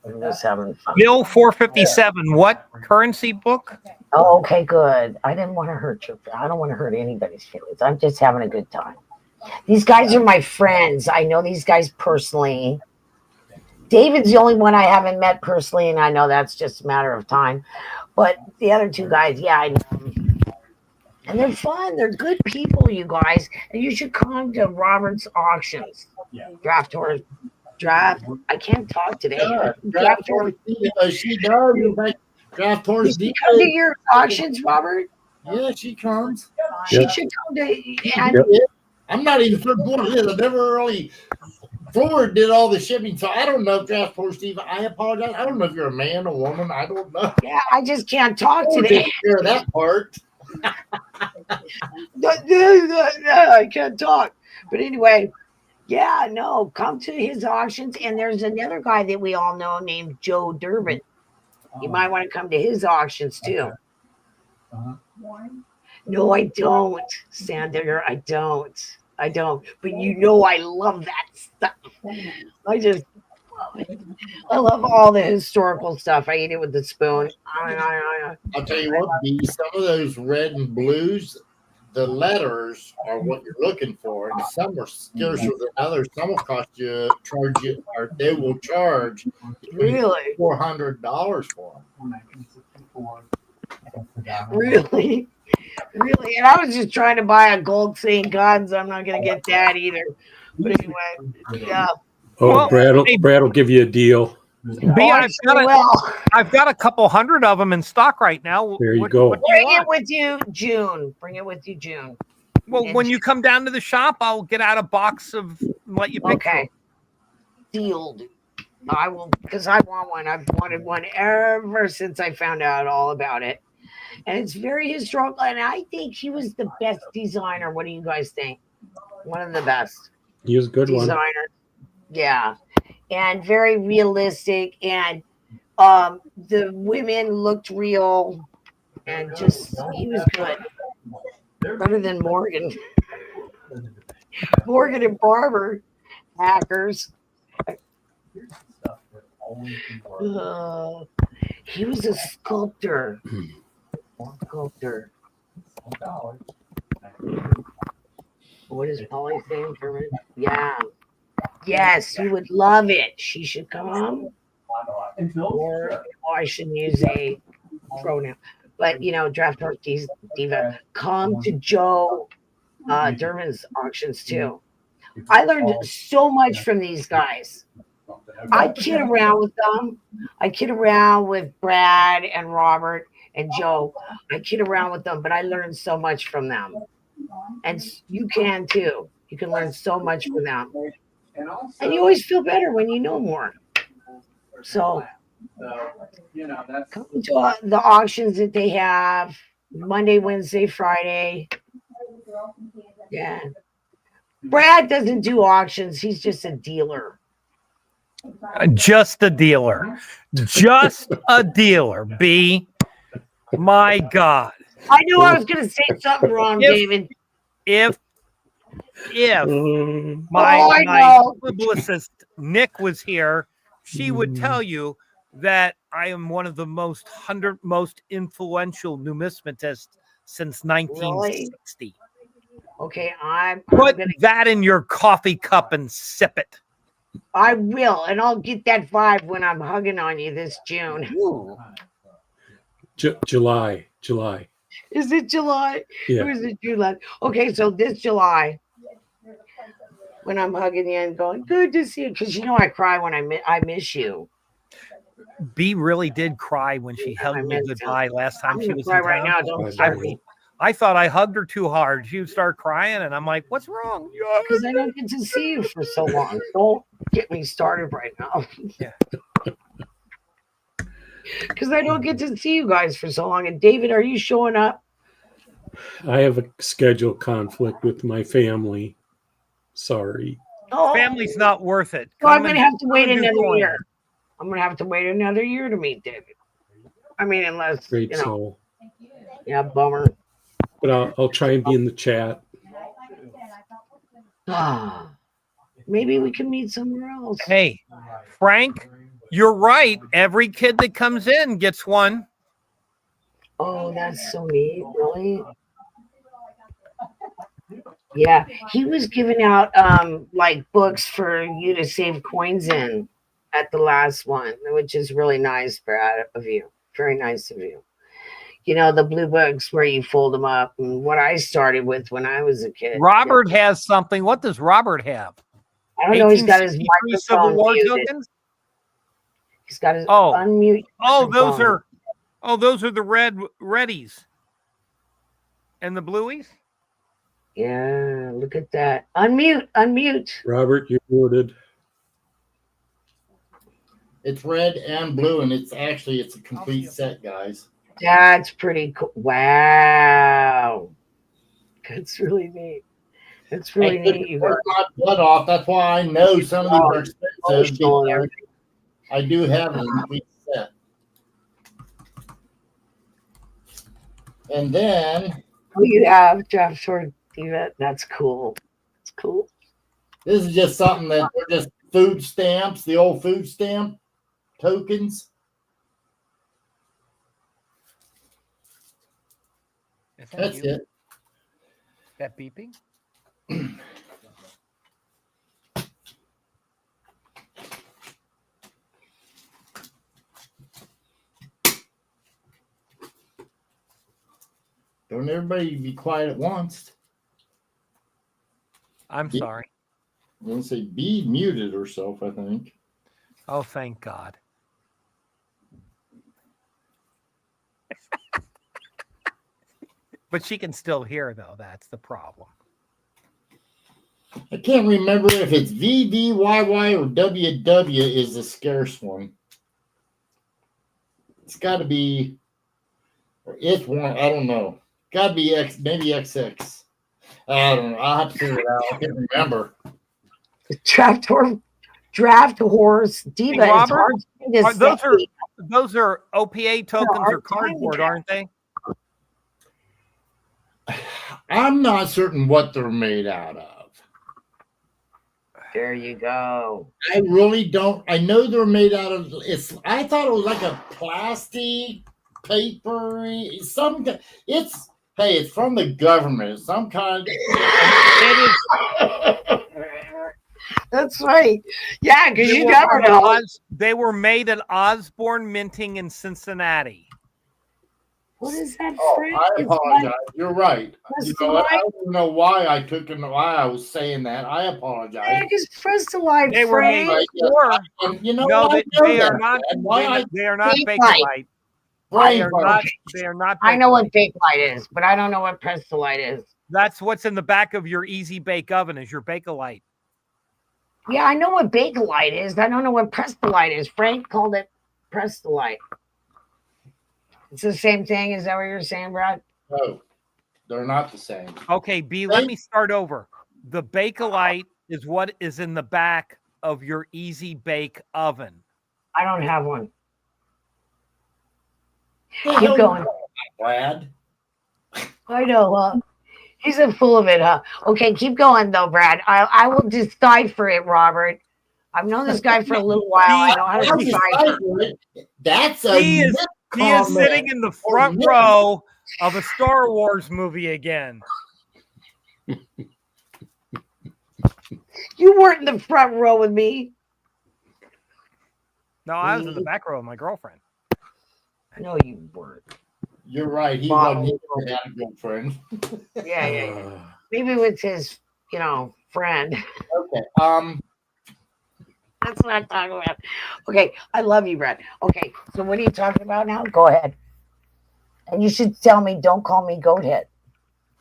I'm just having fun. Bill 457. What currency book? Oh, okay, good. I didn't want to hurt you. I don't want to hurt anybody's feelings. I'm just having a good time. These guys are my friends. I know these guys personally. David's the only one I haven't met personally, and I know that's just a matter of time. But the other two guys, yeah, I know them. And they're fun. They're good people, you guys. And you should come to Robert's auctions. Draft horse. I can't talk today. Draft horse. She does. Draft horse. Does she come to your auctions, Robert? Yeah, she comes. She should come to. And I'm not even sure what it is. I never really. Ford did all the shipping, so I don't know if Draft Horse Steve. I apologize. I don't know if you're a man, a woman. I don't know. Yeah, I just can't talk today. Take care of that part. I can't talk. But anyway, yeah, no, come to his auctions. And there's another guy that we all know named Joe Durbin. You might want to come to his auctions too. No, I don't, Sander. I don't. But I love that stuff. I just love it. I love all the historical stuff. I eat it with the spoon. I'll tell you what, B, some of those red and blues, the letters are what you're looking for, and some are scarcer than others. Some will they will charge really $400 for them. Really? Really? And I was just trying to buy a gold St. God's. I'm not going to get that either. But anyway, yeah. Oh, Brad will give you a deal. I've got a couple hundred of them in stock right now. There you go. Bring it with you, June. Well, when you come down to the shop, I'll get out a box of let you pick. Okay. Deal. I will, because I want one. I've wanted one ever since I found out all about it. And it's very historical, and I think he was the best designer. What do you guys think? One of the best. He was a good designer. Yeah. And very realistic, and the women looked real, and he was good. Better than Morgan. Morgan and Barber, hackers. He was a sculptor. What is Polly saying for me? Yeah. Yes, you would love it. She should come. Or I shouldn't use a pronoun. But, Draft Horse Diva, come to Joe Durbin's auctions too. I learned so much from these guys. I kid around with them. I kid around with Brad and Robert and Joe. I kid around with them, but I learned so much from them. And you can too. You can learn so much from them. And you always feel better when you know more. So come to the auctions that they have Monday, Wednesday, Friday. Yeah. Brad doesn't do auctions. He's just a dealer. Just a dealer. Just a dealer, B. My God. I knew I was going to say something wrong, David. If my publicist, Nick, was here, she would tell you that I am one of the most influential numismatists since 1960. Really? Okay, I'm put that in your coffee cup and sip it. I will, and I'll get that vibe when I'm hugging on you this June. July. Is it July? Yeah. Or is it July? Okay, so this July, when I'm hugging you and going, good to see you, because I cry when I miss you. B really did cry when she hugged me goodbye last time I'm she gonna was cry in right town. now. Don't start me. I thought I hugged her too hard. She would start crying, and I'm like, "What's wrong?" Because I don't get to see you for so long. Don't get me started right now. Yeah. Because I don't get to see you guys for so long. And David, are you showing up? I have a schedule conflict with my family. Sorry. Oh, Family's not worth it. so I'm going to have to wait come and do another coin. year. I'm going to have to wait another year to meet David. I mean, unless, Great you know. soul. Yeah, bummer. But I'll try and be in the chat. Maybe we can meet somewhere else. Hey, Frank, you're right. Every kid that comes in gets one. Oh, that's so neat. Really? Yeah, he was giving out like books for you to save coins in at the last one, which is really nice, Brad, of you. Very nice of you. You know, the blue books where you fold them up, and what I started with when I was a kid. Robert has something. What does Robert have? I don't know. He's got his 1863 Civil microphone War muted. tokens. He's got his Oh. unmute. Oh, microphone. those are the reddies and the blueies. Yeah, look at that. Unmute. Robert, you're muted. It's red and blue, and it's a complete set, guys. That's pretty cool. Wow. That's really neat. That's really neat. You got my blood off. That's why I know some of these are expensive. emotional. I do have a complete set. And then You have draft sword diva. That's cool. That's cool. this is just something that we're just food stamps, the old food stamp tokens. That's it. That beeping? Don't everybody be quiet at once. I'm sorry. I'm going to say B muted herself, I think. Oh, thank God. But she can still hear, though. That's the problem. I can't remember if it's VVYY or WW is the scarce one. It's got to be, or it's one, I don't know. Got to be X, maybe XX. I don't know. I'll have to figure it out. I can't remember. Draft horse diva. Hey, Robert, is those are OPA tokens or cardboard, aren't they? I'm not certain what they're made out of. There you go. I really don't. I know they're made out of. I thought it was like a plastic, papery, some. It's it's from the government. It's some kind. It is. That's right. Yeah, because you never know. They were made at Osborne Minting in Cincinnati. What is that? I apologize. You're right. You know what? I don't know why I took and why I was saying that. I apologize. Yeah, because Crystallite. They were made for. You know, no, they are not. They are not Bakelite. They are not. I know what Bakelite is, but I don't know what Crystallite is. That's what's in the back of your Easy Bake Oven. Is your Bakelite? Yeah, I know what Bakelite is. I don't know what Crystallite is. Frank called it Crystallite. It's the same thing. Is that what you're saying, Brad? No, they're not the same. Okay, B, let me start over. The Bakelite is what is in the back of your Easy Bake Oven. I don't have one. Keep going. Brad. I know, he's full of it, huh? Okay, keep going, though, Brad. I will decipher it, Robert. I've known this guy for a little while. I know how to decipher it. That's a He is sitting in the front row of a Star Wars movie again. You weren't in the front row with me. No, I was in the back row with my girlfriend. No, you weren't. You're right. He wasn't a girlfriend. Yeah. Maybe with his, friend. Okay. That's what I'm talking about. Okay, I love you, Brad. Okay, so what are you talking about now? Go ahead. And you should tell me, don't call me Goathead.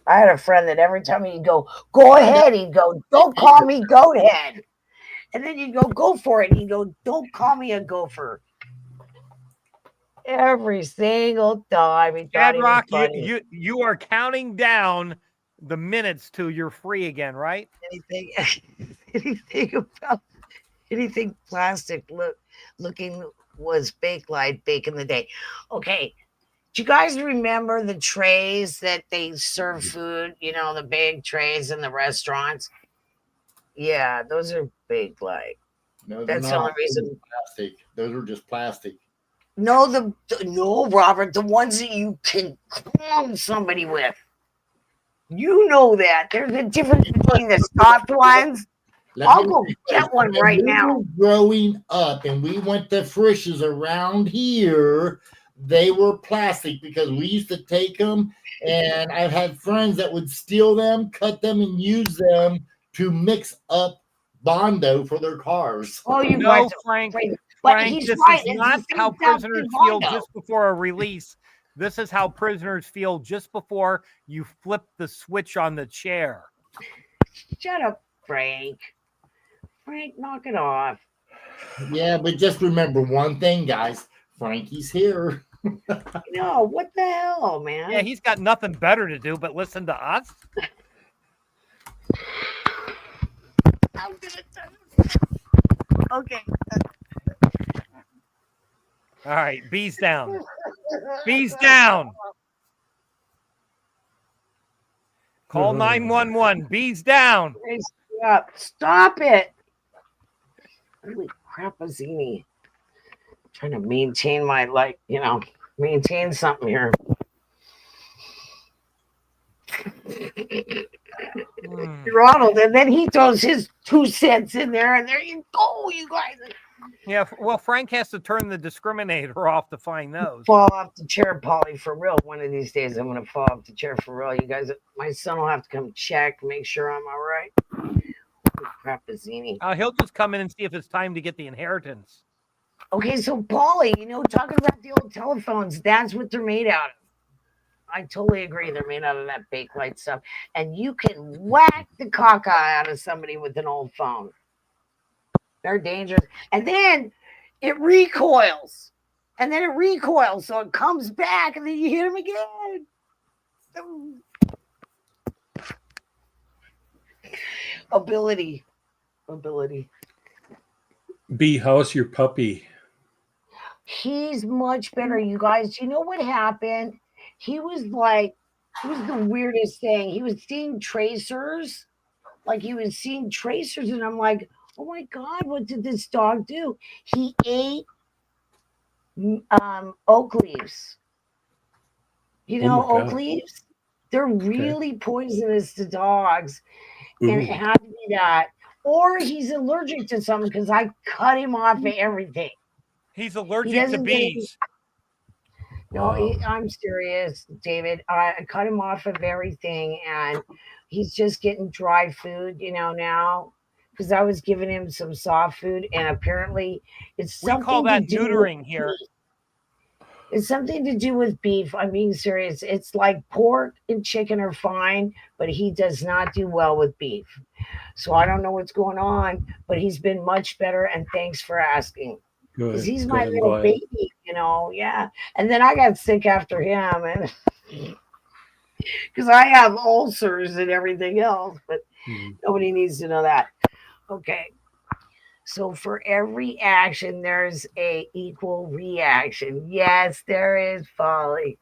I had a friend that every time he'd go ahead, he'd go, don't call me Goathead. And then you'd go for it. And he'd go, don't call me a gopher. Every single time he thought Dad he was Rock, funny. you are counting down the minutes till you're free again, right? Anything plastic looking was baked like back in the day. Okay. Do you guys remember the trays that they serve food? You know, the big trays in the restaurants? Yeah, those are baked like. No, That's the only reason. Plastic. Those are just plastic. No, no, Robert, the ones that you can clone somebody with. You know that. There's a difference between the soft ones. I'll go get one right now. Growing up, and we went to Frisch's around here, they were plastic because we used to take them, and I've had friends that would steal them, cut them, and use them to mix up Bondo for their cars. Oh, you No, guys, Frank. but Frank, he's this right. is not how prisoners feel just before a release. This is how prisoners feel just before you flip the switch on the chair. Shut up, Frank. Frank, knock it off. Yeah, but just remember one thing, guys. Frankie's here. No, what the hell, man? Yeah, he's got nothing better to do but listen to us. I'm gonna okay. All right, bees down. Bees down. Call 911. Bees down. Stop it. Holy crapazzini. Trying to maintain my, maintain something here. Ronald, and then he throws his 2 cents in there, and there you go, you guys. Yeah, well, Frank has to turn the discriminator off to find those. Fall off the chair, Polly, for real. One of these days, I'm going to fall off the chair for real. You guys, my son will have to come check, make sure I'm all right. Crapazzini. He'll just come in and see if it's time to get the inheritance. Okay, so Polly, talking about the old telephones, that's what they're made out of. I totally agree. They're made out of that baked light stuff. And you can whack the caca out of somebody with an old phone. They're dangerous. And then it recoils. So it comes back, and then you hit them again. Ability. B, how's your puppy? He's much better, you guys. You know what happened? It was the weirdest thing. He was seeing tracers. And I'm like, oh my God, what did this dog do? He ate oak leaves. Oak leaves? They're really poisonous to dogs. Ooh. And it had to be that. Or he's allergic to something because I cut him off of everything. He's allergic to bees. No, I'm serious, David. I cut him off of everything, and he's just getting dry food, now, because I was giving him some soft food, and apparently it's something. We call that neutering here. It's something to do with beef. I'm being serious. It's like pork and chicken are fine, but he does not do well with beef. So I don't know what's going on, but he's been much better, and thanks for asking. Because he's my little baby, yeah. And then I got sick after him, and because I have ulcers and everything else, but nobody needs to know that. Okay. So for every action, there's a equal reaction. Yes, there is, Polly.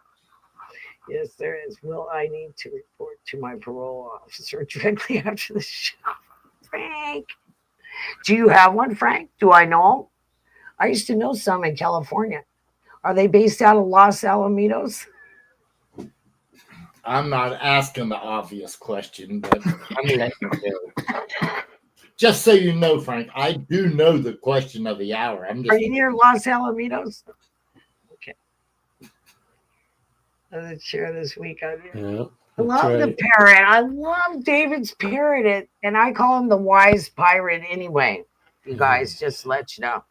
Yes, there is. Will I need to report to my parole officer directly after the show? Frank. Do you have one, Frank? Do I know? I used to know some in California. Are they based out of Los Alamitos? I'm not asking the obvious question, but I'm letting you know. Just so you know, Frank, I do know the question of the hour. Are you near Los Alamitos? Okay. Let's share this week on here. Yeah, I love the parrot. I love David's parrot, and I call him the wise pirate anyway. You guys, just to let you know.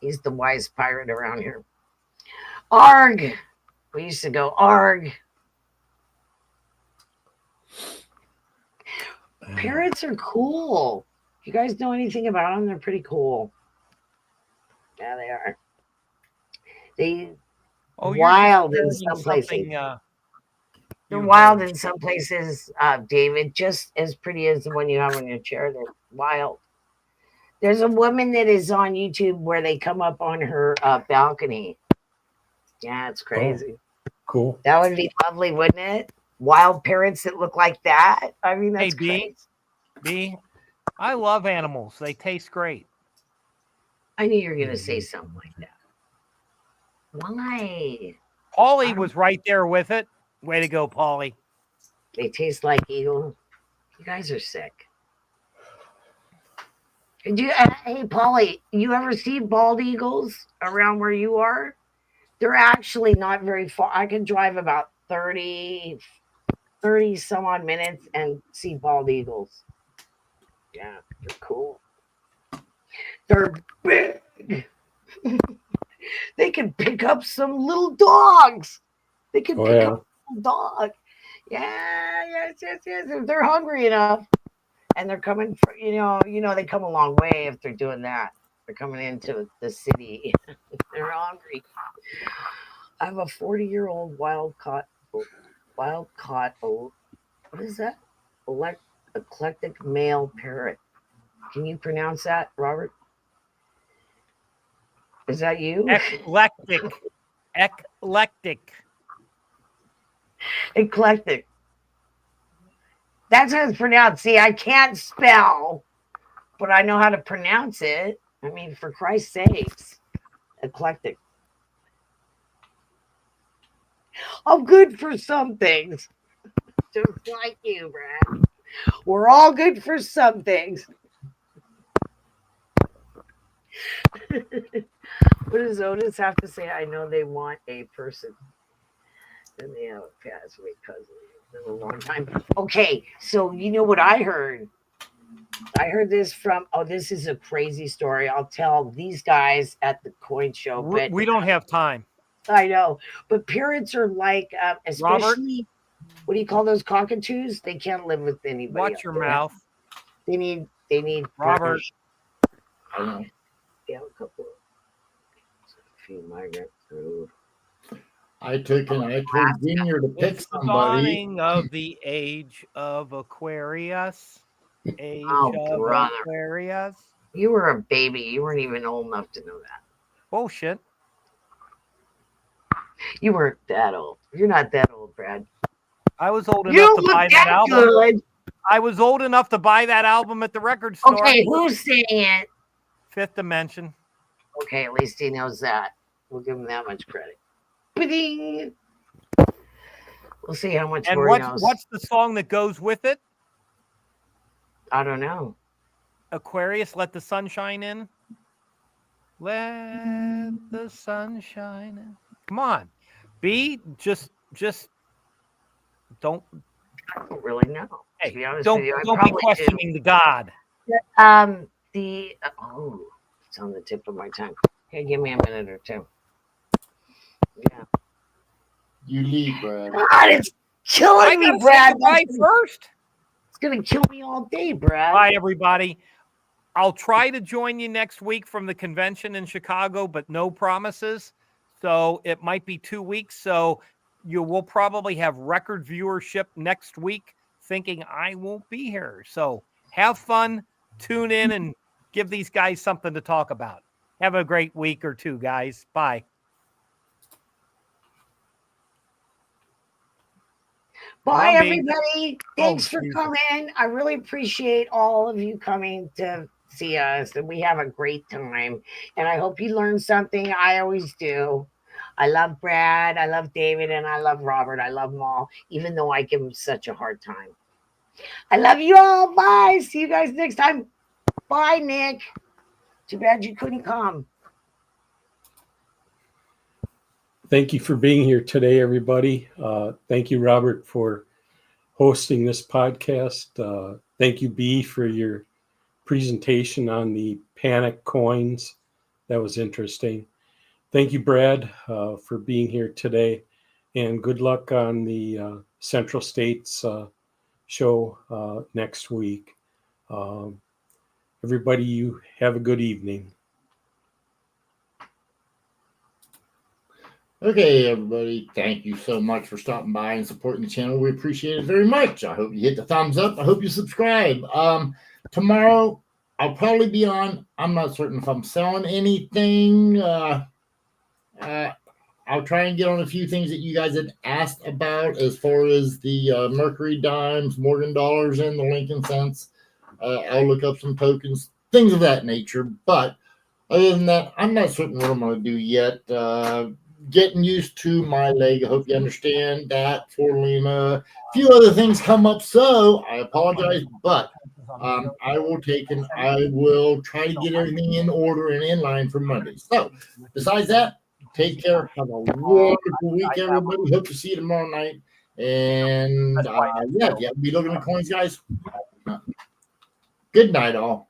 He's the wise pirate around here. Arg. We used to go arg. Parrots are cool. If you guys know anything about them, they're pretty cool. Yeah, they are. They wild in some places. They're wild in some places, David, just as pretty as the one you have on your chair. They're wild. There's a woman that is on YouTube where they come up on her balcony. Yeah, it's crazy. Oh, cool. That would be lovely, wouldn't it? Wild parrots that look like that. I mean, that's crazy. B, I love animals. They taste great. I knew you were going to say something like that. Why? Paulie was right there with it. Way to go, Paulie. They taste like eagle. You guys are sick. Hey, Paulie, you ever see bald eagles around where you are? They're actually not very far. I can drive about 30 some odd minutes and see bald eagles. Yeah, they're cool. They're big. They can pick up some little dogs. They can pick up a little dog. Yeah, yes. If they're hungry enough and they're coming for, they come a long way if they're doing that. They're coming into the city. They're hungry. I have a 40-year-old wild caught, what is that? Eclectic male parrot. Can you pronounce that, Robert? Is that you? Eclectic. That's how it's pronounced. See, I can't spell, but I know how to pronounce it. I mean, for Christ's sakes. Eclectic. I'm good for some things. Just like you, Brad. We're all good for some things. What does Otis have to say? I know they want a person. Then they have a past week cousin. It's been a long time. Okay, so you know what I heard? I heard this from, this is a crazy story. I'll tell these guys at the coin show. But we don't have time. I know. But parrots are like, especially, Robert? What do you call those cockatoos? They can't live with anybody. Watch your mouth. They need Robert. I know. They have a few migrants through. I took Junior to pick somebody. Dawning of the age of Aquarius. Aquarius. You were a baby. You weren't even old enough to know that. Bullshit. You weren't that old. You're not that old, Brad. I was old enough to buy that album. Good. I was old enough to buy that album at the record store. Okay, who's saying it? Fifth Dimension. Okay, at least he knows that. We'll give him that much credit. Ba-ding! We'll see how much more he knows. What's the song that goes with it? I don't know. Aquarius, Let the Sun Shine In. Let the sun shine in. Come on. B, just don't. I don't really know. Hey, to be honest don't with you, be questioning the God. it's on the tip of my tongue. Here, give me a minute or two. Yeah. You leave, Brad. God, it's killing me, Brad. Right first. It's gonna kill me all day, Brad. Bye, everybody. I'll try to join you next week from the convention in Chicago, but no promises. So it might be 2 weeks. So you will probably have record viewership next week, thinking I won't be here. So have fun, tune in, and give these guys something to talk about. Have a great week or two, guys. Bye. Bye, everybody. Thanks for coming. I really appreciate all of you coming to see us, and we have a great time. And I hope you learned something. I always do. I love Brad. I love David, and I love Robert. I love them all, even though I give them such a hard time. I love you all. Bye. See you guys next time. Bye, Nick. Too bad you couldn't come. Thank you for being here today, everybody. Thank you, Robert, for hosting this podcast. Thank you, B, for your presentation on the panic coins. That was interesting. Thank you, Brad, for being here today, and good luck on the Central States show next week. Everybody, you have a good evening. Okay, everybody, thank you so much for stopping by and supporting the channel. We appreciate it very much. I hope you hit the thumbs up. I hope you subscribe. Tomorrow, I'll probably be on. I'm not certain if I'm selling anything. I'll try and get on a few things that you guys had asked about as far as the Mercury dimes, Morgan dollars, and the Lincoln cents. I'll look up some tokens, things of that nature. But other than that, I'm not certain what I'm going to do yet. Getting used to my leg. I hope you understand that for Lima. A few other things come up, so I apologize, but I will try to get everything in order and in line for Monday. So, besides that, take care. Have a wonderful week, everybody. Hope to see you tomorrow night. And yeah, if you have to be looking at coins, guys. Good night, all.